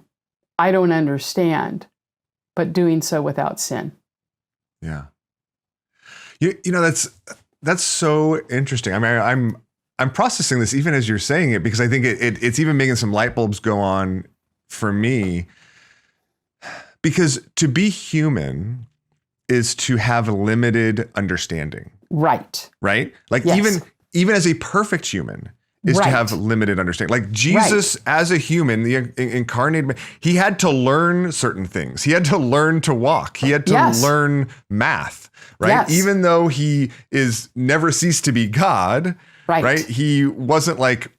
I don't understand, but doing so without sin. Yeah. You know, that's so interesting. I mean, I'm processing this even as you're saying it, because I think it's even making some light bulbs go on for me. Because to be human is to have limited understanding. Right. Right? Like Yes. even as a perfect human is to Right. have limited understanding. Like Jesus as a human, the incarnate man, he had to learn certain things. He had to learn to walk. He had to Yes. learn math, right? Yes. Even though he is never ceased to be God, Right. right? He wasn't like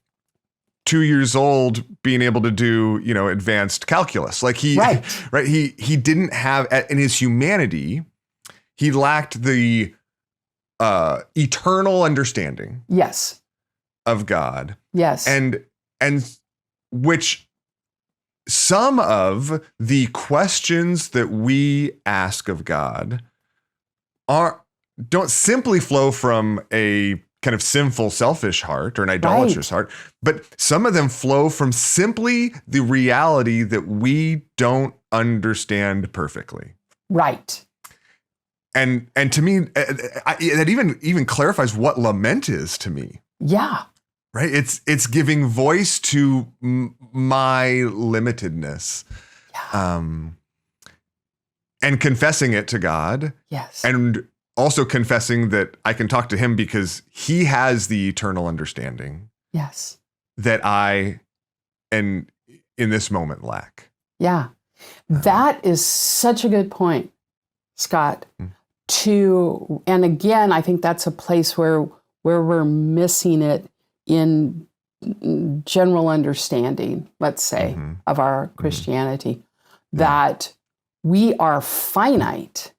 2 years old being able to do, you know, advanced calculus. Like Right. right? He didn't have, in his humanity, he lacked the eternal understanding Yes. of God. Yes. And which some of the questions that we ask of God don't simply flow from a kind of sinful, selfish heart or an idolatrous heart, but some of them flow from simply the reality that we don't understand perfectly. Right. And to me, that even clarifies what lament is to me. Yeah. Right? It's giving voice to my limitedness, and confessing it to God. Yes. And also confessing that I can talk to him because he has the eternal understanding Yes. that I, in this moment, lack. Yeah. That is such a good point, Scott. And again, I think that's a place where we're missing it in general understanding, let's say, of our Christianity, that we are finite.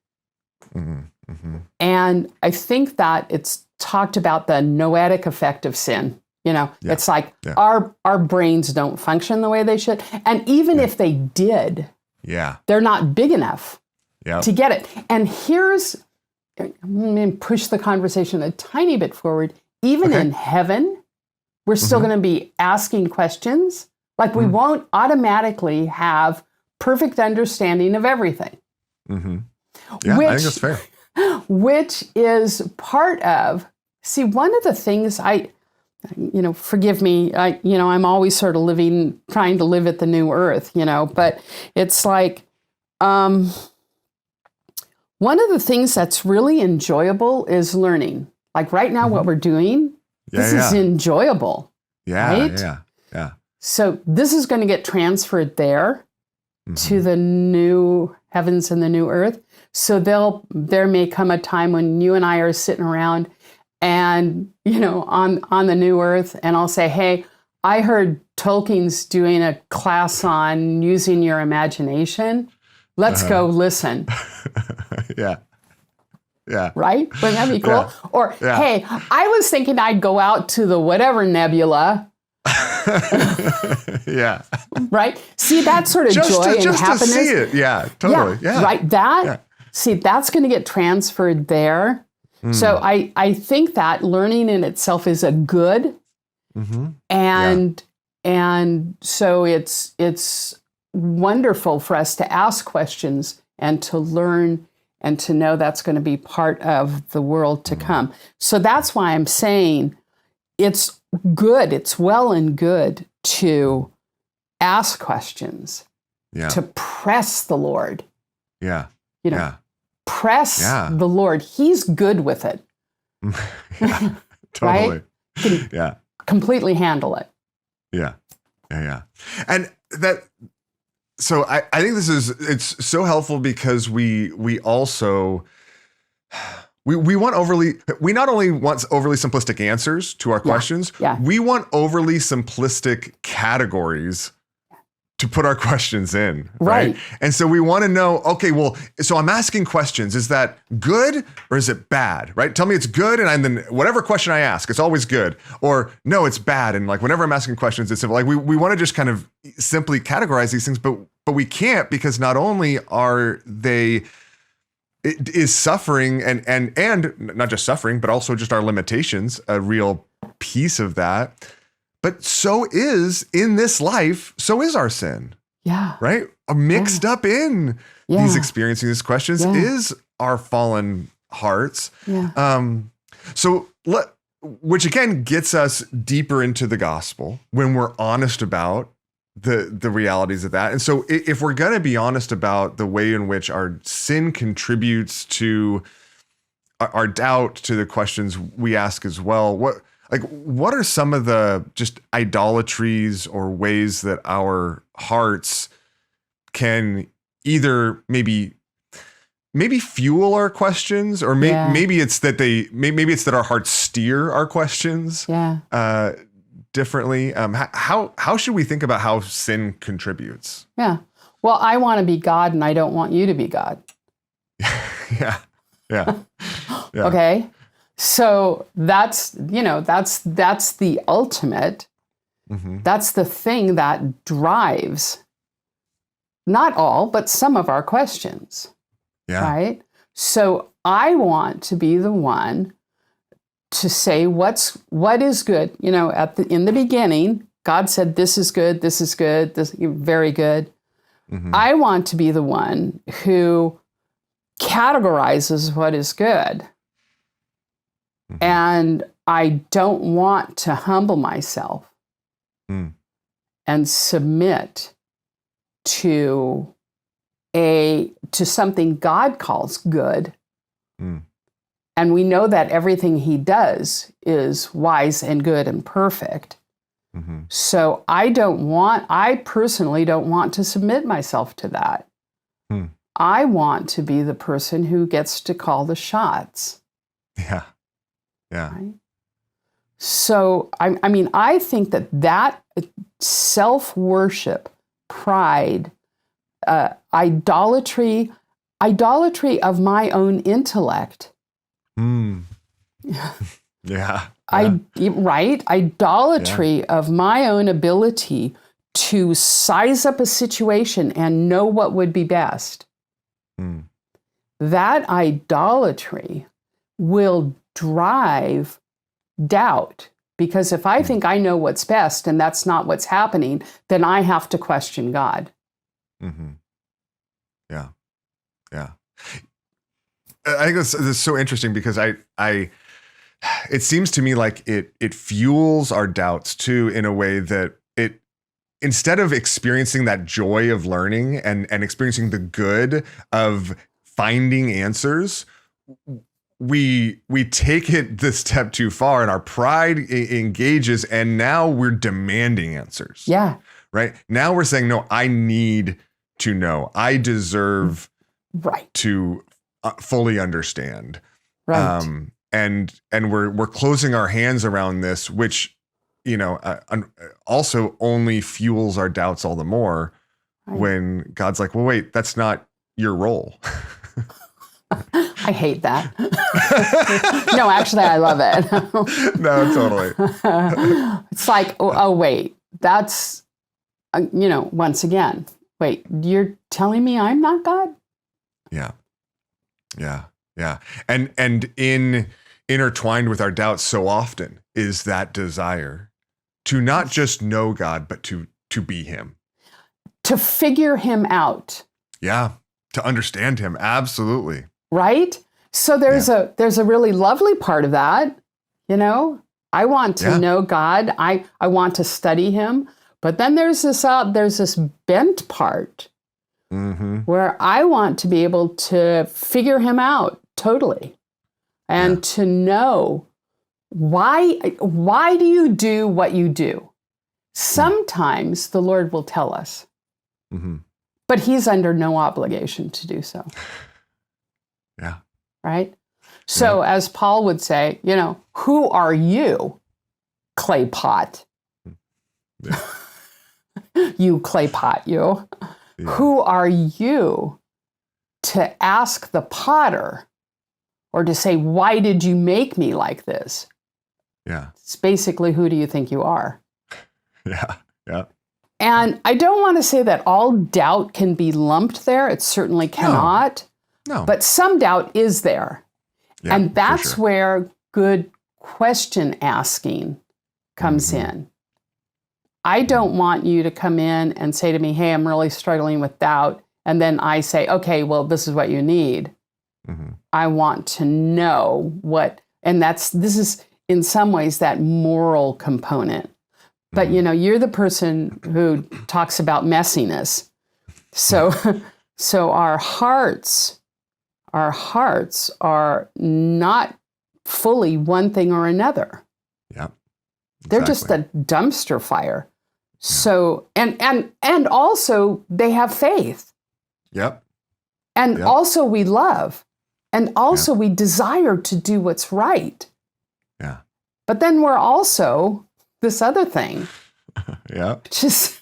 And I think that it's talked about the noetic effect of sin. You know, it's like our brains don't function the way they should. And even if they did, they're not big enough to get it. And I'm going to push the conversation a tiny bit forward. Even in heaven, we're still going to be asking questions. Like we won't automatically have perfect understanding of everything. Yeah, I think that's fair. Which is part of, one of the things forgive me, I'm always sort of trying to live at the new earth, but it's like, one of the things that's really enjoyable is learning. Like right now, what we're doing, this is enjoyable. Right? Yeah. So this is going to get transferred there to the new heavens and the new earth. So there may come a time when you and I are sitting around and, on the new earth, and I'll say, hey, I heard Tolkien's doing a class on using your imagination. Let's go listen. Yeah. Right? Wouldn't that be cool? Yeah. Or, hey, I was thinking I'd go out to the whatever nebula. Yeah. Right? See that sort of joy and happiness. To see it. Yeah, totally. Yeah. Right. That's going to get transferred there. So I think that learning in itself is a good. And so it's wonderful for us to ask questions and to learn and to know that's going to be part of the world to come. So that's why I'm saying it's good, it's well and good to ask questions, to press the Lord. Press the Lord. He's good with it. Totally. Right? Completely handle it. Yeah. And so I think it's so helpful because we also, We not only want overly simplistic answers to our questions, we want overly simplistic categories to put our questions in, right? And so we want to know, okay, well, so I'm asking questions. Is that good or is it bad, right? Tell me it's good, and then whatever question I ask, it's always good. Or no, it's bad. And like whenever I'm asking questions, it's simple. Like we want to just kind of simply categorize these things, but we can't, because not only are they, it is suffering and not just suffering, but also just our limitations, a real piece of that. But so is in this life, so is our sin. Yeah. Right? Mixed up in these experiencing these questions is our fallen hearts. Yeah. Which again gets us deeper into the gospel when we're honest about the realities of that. And so if we're going to be honest about the way in which our sin contributes to our doubt, to the questions we ask as well, what are some of the just idolatries or ways that our hearts can either maybe fuel our questions, or maybe it's that our hearts steer our questions differently? How should we think about how sin contributes? Yeah. Well, I want to be God, and I don't want you to be God. Yeah. Okay. So that's the ultimate. Mm-hmm. That's the thing that drives not all, but some of our questions. Yeah. Right? So I want to be the one to say what is good. In the beginning, God said, this is good, this is good, this very good. Mm-hmm. I want to be the one who categorizes what is good. Mm-hmm. And I don't want to humble myself and submit to something God calls good. And we know that everything he does is wise and good and perfect. Mm-hmm. So I personally don't want to submit myself to that. I want to be the person who gets to call the shots. Yeah. Right? So, I think that self-worship, pride, idolatry of my own intellect. Yeah. Idolatry of my own ability to size up a situation and know what would be best. That idolatry will drive doubt, because if I think I know what's best and that's not what's happening, then I have to question God. Mm-hmm. Yeah. I think this is so interesting, because it seems to me like it fuels our doubts too, in a way that instead of experiencing that joy of learning and experiencing the good of finding answers, we take it this step too far, and our pride engages, and now we're demanding answers. Yeah. Right? Now we're saying, no, I need to know. I deserve to fully understand. Right. And we're closing our hands around this, which, also only fuels our doubts all the more when God's like, well, wait, that's not your role. I hate that. No, actually, I love it. No, totally. It's like, oh, wait, that's, once again, wait, you're telling me I'm not God? Yeah. And intertwined with our doubts so often is that desire to not just know God, but to be him. To figure him out. Yeah. To understand him. Absolutely. Right? So there's a really lovely part of that. I want to know God. I want to study him. But then there's this bent part where I want to be able to figure him out totally, and to know why do you do what you do? Sometimes the Lord will tell us, but he's under no obligation to do so. Yeah. Right? So as Paul would say, who are you, clay pot? Yeah. You clay pot, you. Yeah. Who are you to ask the potter or to say, why did you make me like this? Yeah. It's basically, who do you think you are? Yeah. Yeah. And I don't want to say that all doubt can be lumped there. It certainly cannot. No. But some doubt is there. Yeah, and that's for sure. where good question asking comes in. I don't want you to come in and say to me, hey, I'm really struggling with doubt. And then I say, okay, well, this is what you need. I want to know what, and this is in some ways that moral component. But you're the person who talks about messiness. So our hearts are not fully one thing or another. Yeah. They're just a dumpster fire. So and also they have faith. Yep. And also we love. And also we desire to do what's right. Yeah. But then we're also this other thing. Yeah. Just,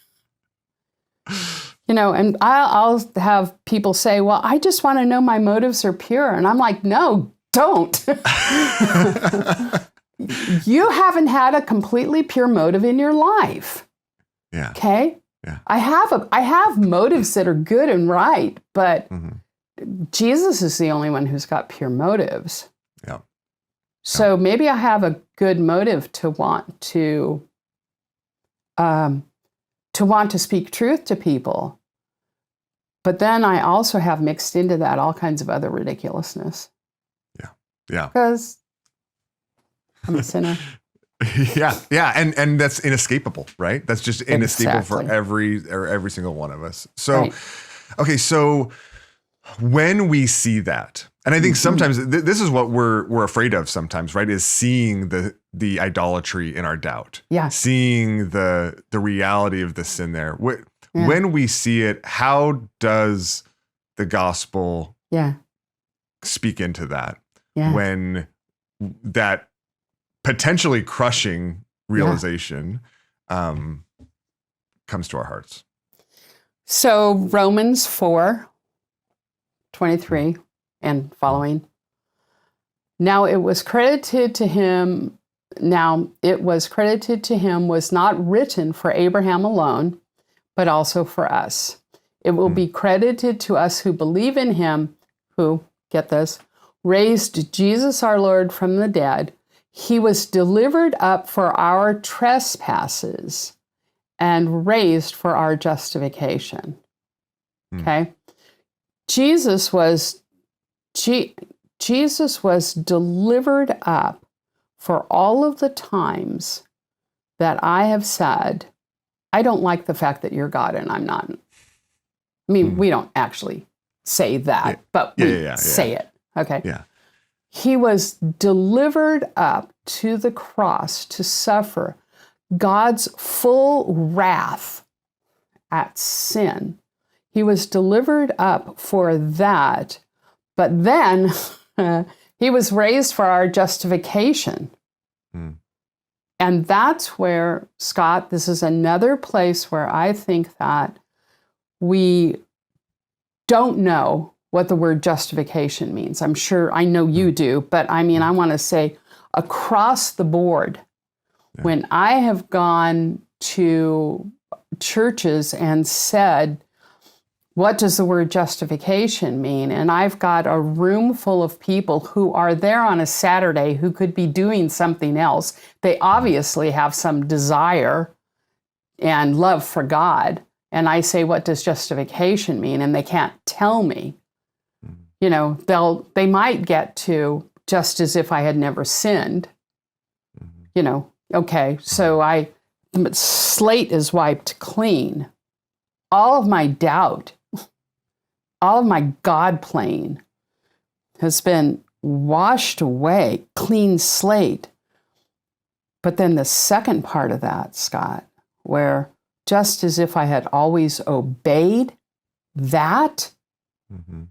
and I'll have people say, well, I just want to know my motives are pure. And I'm like, no, don't. You haven't had a completely pure motive in your life. Yeah. Okay? Yeah. I have motives that are good and right, but Jesus is the only one who's got pure motives. Yeah. So maybe I have a good motive to want to speak truth to people. But then I also have mixed into that all kinds of other ridiculousness. Yeah. Yeah. Because I'm a sinner. Yeah. And that's inescapable, right? That's just inescapable for Exactly. every single one of us. So, okay. So when we see that, and I think sometimes this is what we're afraid of sometimes, right? Is seeing the idolatry in our doubt. Yeah. Seeing the reality of the sin there. When we see it, how does the gospel speak into that? Yeah. When that potentially crushing realization comes to our hearts. So Romans 4:23 and following. Now it was credited to him was not written for Abraham alone, but also for us. It will be credited to us who believe in him, who, get this, raised Jesus our Lord from the dead. He was delivered up for our trespasses and raised for our justification. Okay? Jesus was delivered up for all of the times that I have said, I don't like the fact that you're God and I'm not. I mean, we don't actually say that, but we say it. Okay? Yeah. He was delivered up to the cross to suffer God's full wrath at sin. He was delivered up for that, but then he was raised for our justification. And that's where, Scott, this is another place where I think that we don't know what the word justification means. I'm sure, I know you do, but I mean, I want to say across the board, when I have gone to churches and said, what does the word justification mean? And I've got a room full of people who are there on a Saturday who could be doing something else. They obviously have some desire and love for God. And I say, what does justification mean? And they can't tell me. They might get to just as if I had never sinned. Okay, so the slate is wiped clean. All of my doubt, all of my God playing has been washed away, clean slate. But then the second part of that, Scott, where just as if I had always obeyed, that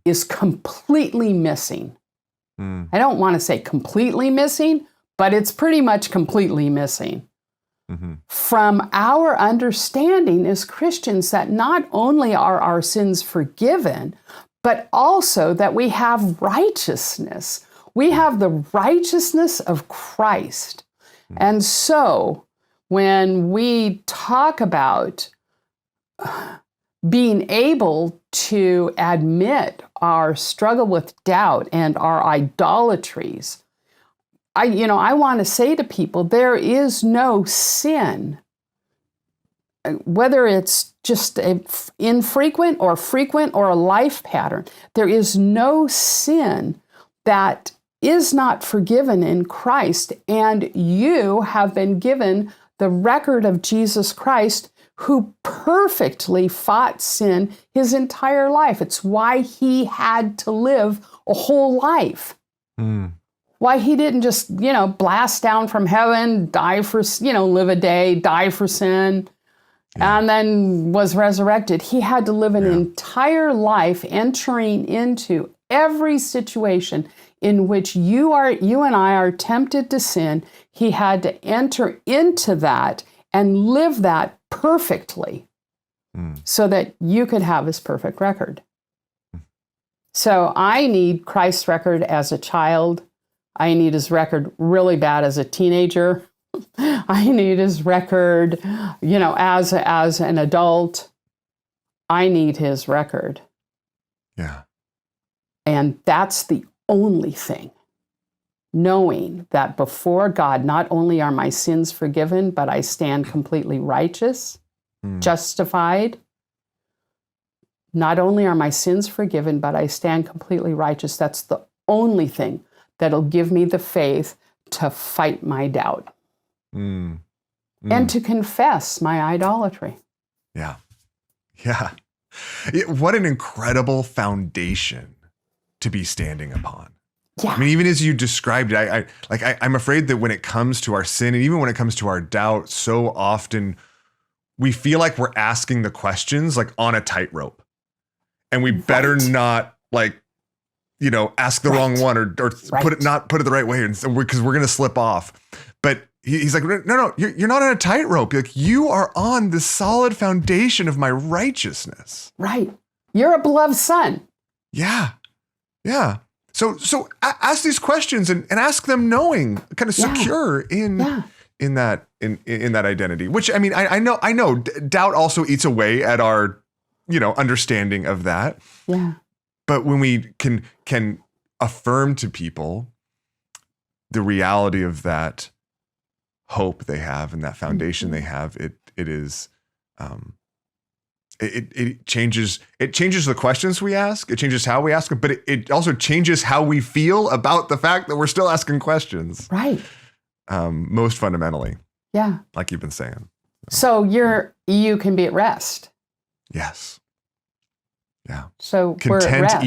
is completely missing. I don't want to say completely missing, but it's pretty much completely missing from our understanding as Christians that not only are our sins forgiven, but also that we have righteousness. We have the righteousness of Christ. And so when we talk about being able to admit our struggle with doubt and our idolatries, I want to say to people, there is no sin, whether it's just infrequent or frequent or a life pattern. There is no sin that is not forgiven in Christ, and you have been given the record of Jesus Christ, who perfectly fought sin his entire life. It's why he had to live a whole life. Why he didn't just, blast down from heaven, die for, live a day, die for sin, and then was resurrected. He had to live an entire life entering into every situation in which you and I are tempted to sin. He had to enter into that and live that perfectly so that you could have his perfect record. So I need Christ's record as a child. I need his record really bad as a teenager. I need his record, as an adult. I need his record. Yeah. And that's the only thing. Knowing that before God, not only are my sins forgiven, but I stand completely righteous, justified. Not only are my sins forgiven, but I stand completely righteous. That's the only thing that'll give me the faith to fight my doubt and to confess my idolatry. Yeah. Yeah. What an incredible foundation to be standing upon. Yeah. I mean, even as you described it, I'm afraid that when it comes to our sin and even when it comes to our doubt, so often we feel like we're asking the questions like on a tightrope, and we better not ask the wrong one or put it the right way, because we're going to slip off. But he's like, no, you're not on a tightrope. Like, you are on the solid foundation of my righteousness. Right. You're a beloved son. Yeah. Yeah. So ask these questions and ask them knowing, kind of secure in that identity, which, I mean, I know doubt also eats away at our, understanding of that. Yeah. But when we can affirm to people the reality of that hope they have and that foundation they have, it changes the questions we ask. It changes how we ask them, but it also changes how we feel about the fact that we're still asking questions. Right. Most fundamentally. Yeah. Like you've been saying. So you can be at rest. Yes. Yeah. So content, we're at rest.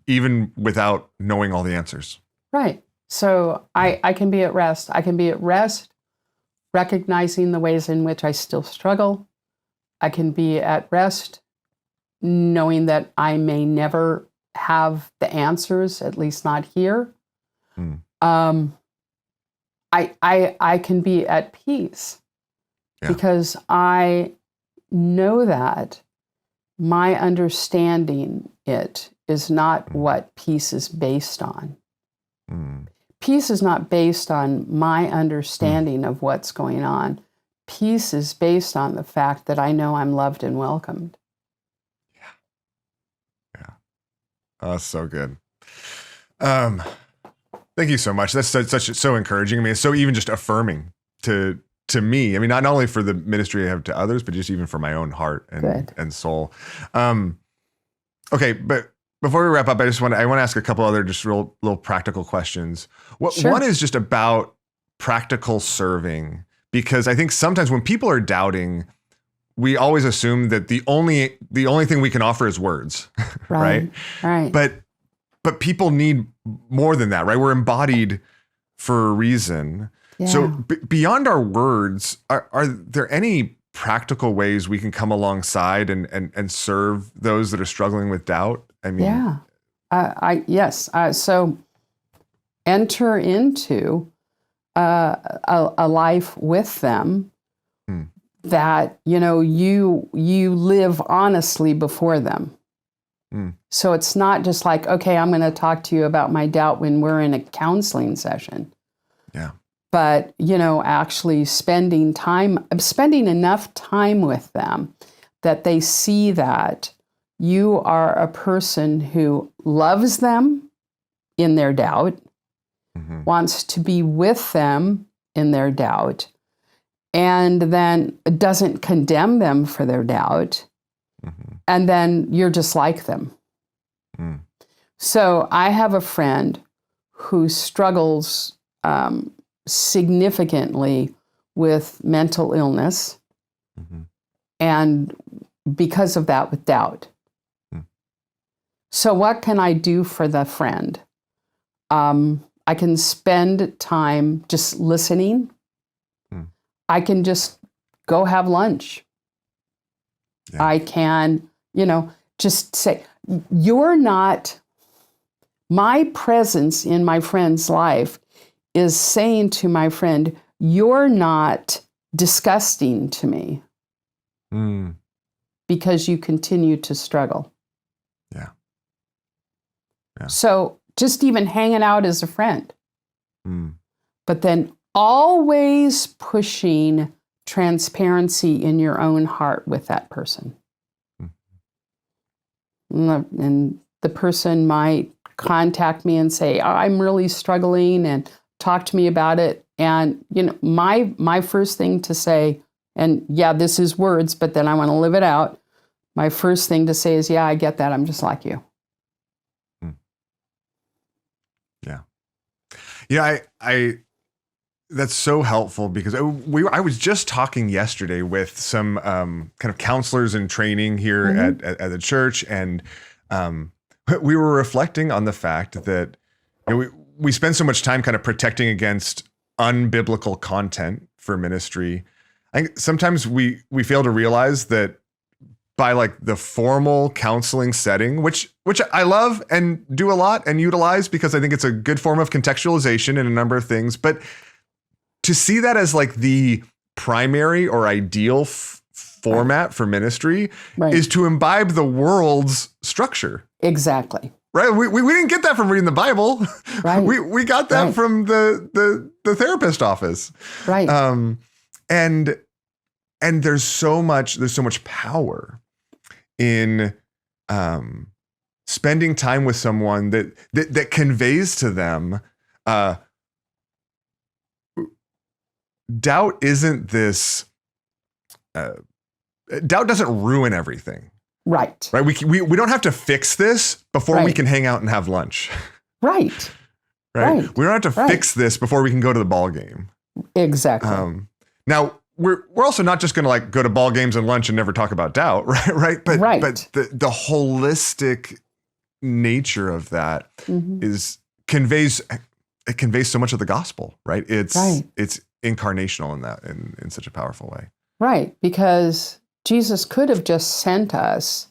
even without knowing all the answers. Right. So I can be at rest. I can be at rest, recognizing the ways in which I still struggle. I can be at rest, knowing that I may never have the answers, at least not here. I can be at peace because I know that my understanding it is not what peace is based on. Peace is not based on my understanding of what's going on. Peace is based on the fact that I know I'm loved and welcomed. Yeah. Oh, that's so good. Thank you so much. That's so encouraging. I mean, it's so even just affirming to me. I mean, not only for the ministry I have to others, but just even for my own heart and soul. Okay, but before we wrap up, I want to ask a couple other just real little practical questions. One is just about practical serving, because I think sometimes when people are doubting, we always assume that the only thing we can offer is words, right? Right. But people need more than that, right? We're embodied for a reason. Yeah. So beyond our words, are there any practical ways we can come alongside and serve those that are struggling with doubt? I mean, yes. So enter into a life with them that, you live honestly before them. So it's not just like, okay, I'm going to talk to you about my doubt when we're in a counseling session. Yeah. But, actually spending enough time with them that they see that you are a person who loves them in their doubt, wants to be with them in their doubt, and then doesn't condemn them for their doubt. And then you're just like them. So I have a friend who struggles significantly with mental illness, and because of that, with doubt. So what can I do for the friend? I can spend time just listening. I can just go have lunch. Yeah. I can, just say, my presence in my friend's life is saying to my friend, you're not disgusting to me because you continue to struggle. Yeah. So just even hanging out as a friend, but then always pushing transparency in your own heart with that person. And the person might contact me and say, I'm really struggling, and talk to me about it. And, my first thing to say, and yeah, this is words, but then I want to live it out. My first thing to say is, yeah, I get that. I'm just like you. Yeah. Yeah. I that's so helpful, because I was just talking yesterday with some kind of counselors in training here at the church, and we were reflecting on the fact that we spend so much time kind of protecting against unbiblical content for ministry. I think sometimes we fail to realize that by like the formal counseling setting, which I love and do a lot and utilize, because I think it's a good form of contextualization in a number of things, but to see that as like the primary or ideal format for ministry is to imbibe the world's structure. Exactly. Right. We didn't get that from reading the Bible. Right. We got that from the therapist office. Right. And there's so much power in spending time with someone that conveys to them doubt isn't this. Doubt doesn't ruin everything. Right. Right. We don't have to fix this before we can hang out and have lunch. Right. Right. We don't have to fix this before we can go to the ball game. Exactly. Now we're also not just going to like go to ball games and lunch and never talk about doubt, right? But the holistic nature of that conveys so much of the gospel, right? It's incarnational in that in such a powerful way. Right, because Jesus could have just sent us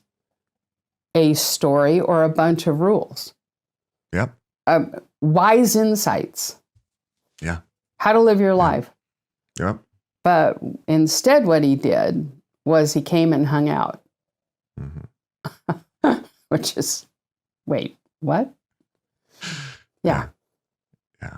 a story or a bunch of rules. Yep. Wise insights. Yeah. How to live your life. Yep. But instead what he did was he came and hung out. Which is, wait, what? Yeah. Yeah.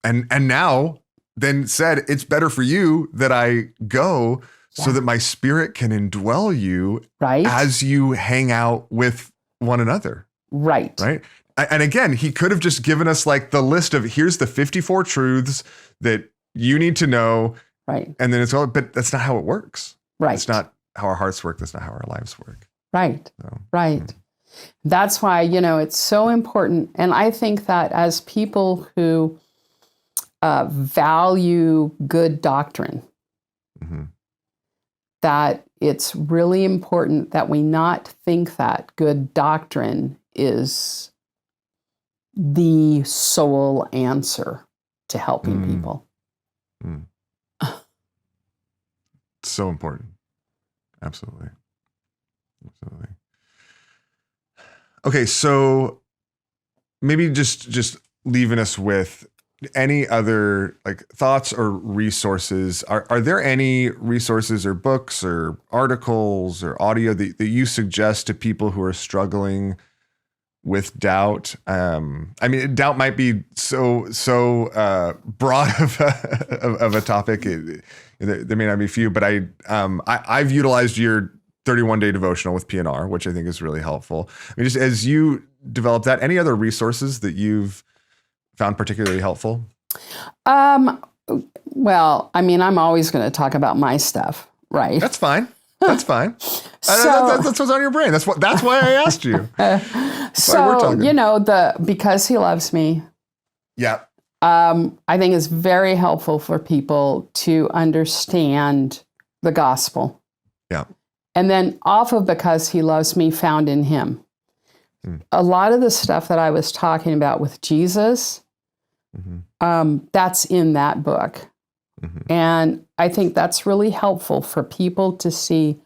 And now then said, it's better for you that I go so that my spirit can indwell you as you hang out with one another. Right. Right. And again, he could have just given us like the list of here's the 54 truths that you need to know. Right. And then it's all, but that's not how it works. Right. It's not how our hearts work. That's not how our lives work. Right. So, right. That's why, it's so important. And I think that as people who value good doctrine, that it's really important that we not think that good doctrine is the sole answer to helping people. So important. Absolutely. Okay, so maybe just leaving us with any other like thoughts or resources. Are there any resources or books or articles or audio that you suggest to people who are struggling with doubt? I mean, doubt might be so broad of a topic. There may not be few, but I've utilized your 31-day devotional with PNR, which I think is really helpful. I mean, just as you develop that, any other resources that you've found particularly helpful? Well, I mean, I'm always going to talk about my stuff, right? That's fine. That's fine. So, that's what's on your brain. That's why I asked you. So, because he loves me. Yeah. I think it's very helpful for people to understand the gospel. Yeah. And then off of because he loves me, found in him. A lot of the stuff that I was talking about with Jesus, that's in that book. And I think that's really helpful for people to see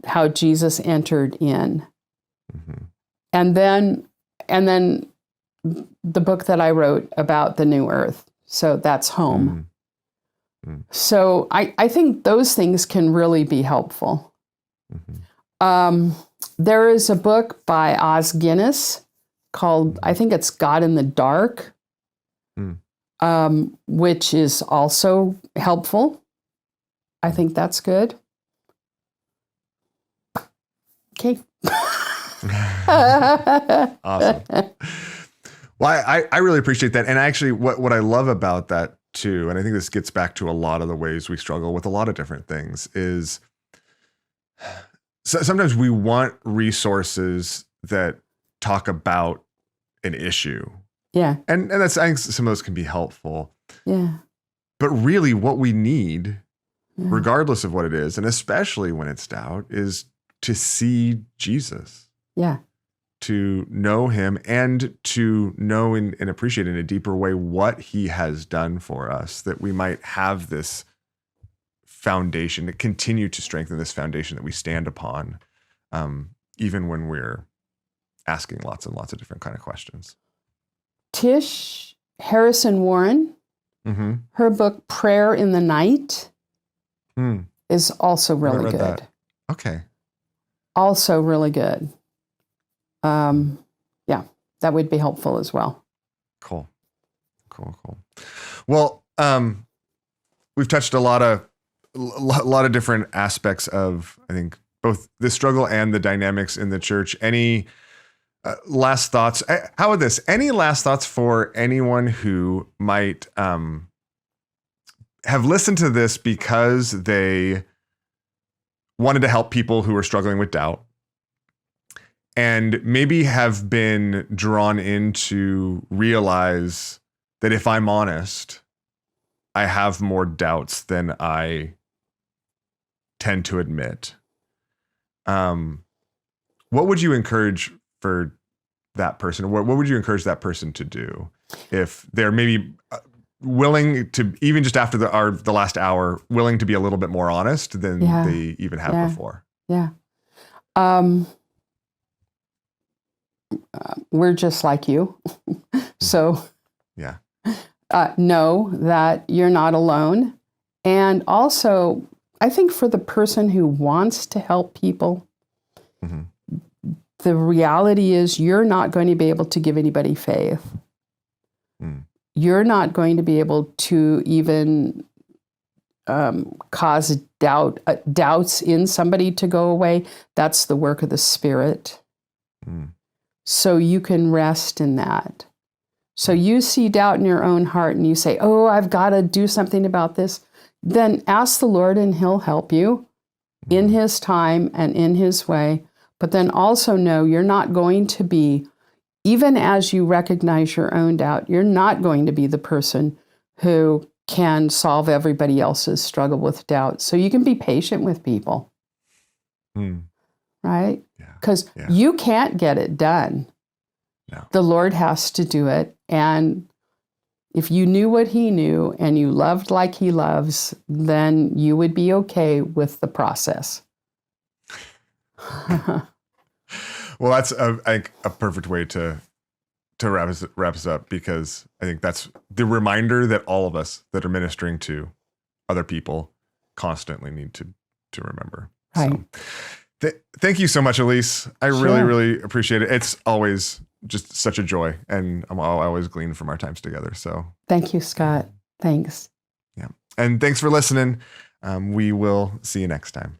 how Jesus entered in. And then the book that I wrote about the new earth. So that's home. So I think those things can really be helpful. There is a book by Guinness called, I think it's God in the Dark, which is also helpful. I think that's good. Okay. Awesome. Well, I really appreciate that. And actually, what I love about that too, and I think this gets back to a lot of the ways we struggle with a lot of different things, is sometimes we want resources that talk about an issue. Yeah. And I think some of those can be helpful. Yeah. But really what we need, regardless of what it is, and especially when it's doubt, is to see Jesus. Yeah. To know him and to know and appreciate in a deeper way what he has done for us, that we might have this foundation, to continue to strengthen this foundation that we stand upon, even when we're asking lots and lots of different kind of questions. Tish Harrison Warren, her book Prayer in the Night is also really good. That. Okay. Also really good. Yeah, that would be helpful as well. Cool. Well, we've touched a lot of different aspects of, I think, both the struggle and the dynamics in the church. Any last thoughts? How about this? Any last thoughts for anyone who might have listened to this because they wanted to help people who are struggling with doubt, and maybe have been drawn into realize that if I'm honest, I have more doubts than I tend to admit? What would you encourage for that person? What would you encourage that person to do if they're maybe willing to, even just after the last hour, willing to be a little bit more honest than they even have before? Yeah. We're just like you. So know that you're not alone. And also, I think for the person who wants to help people, the reality is you're not going to be able to give anybody faith. You're not going to be able to even cause doubts in somebody to go away. That's the work of the Spirit. So you can rest in that. So you see doubt in your own heart and you say, oh, I've got to do something about this. Then ask the Lord and he'll help you in his time and in his way. But then also know you're not going to be, even as you recognize your own doubt, you're not going to be the person who can solve everybody else's struggle with doubt. So you can be patient with people. Right? Because you can't get it done. No. The Lord has to do it. And if you knew what he knew and you loved like he loves, then you would be okay with the process. Well, that's a perfect way to to wrap us up, because I think that's the reminder that all of us that are ministering to other people constantly need to remember. Right. So, thank you so much, Elyse. I really, really appreciate it. It's always just such a joy, and I always glean from our times together. So thank you, Scott. Thanks. Yeah. And thanks for listening. We will see you next time.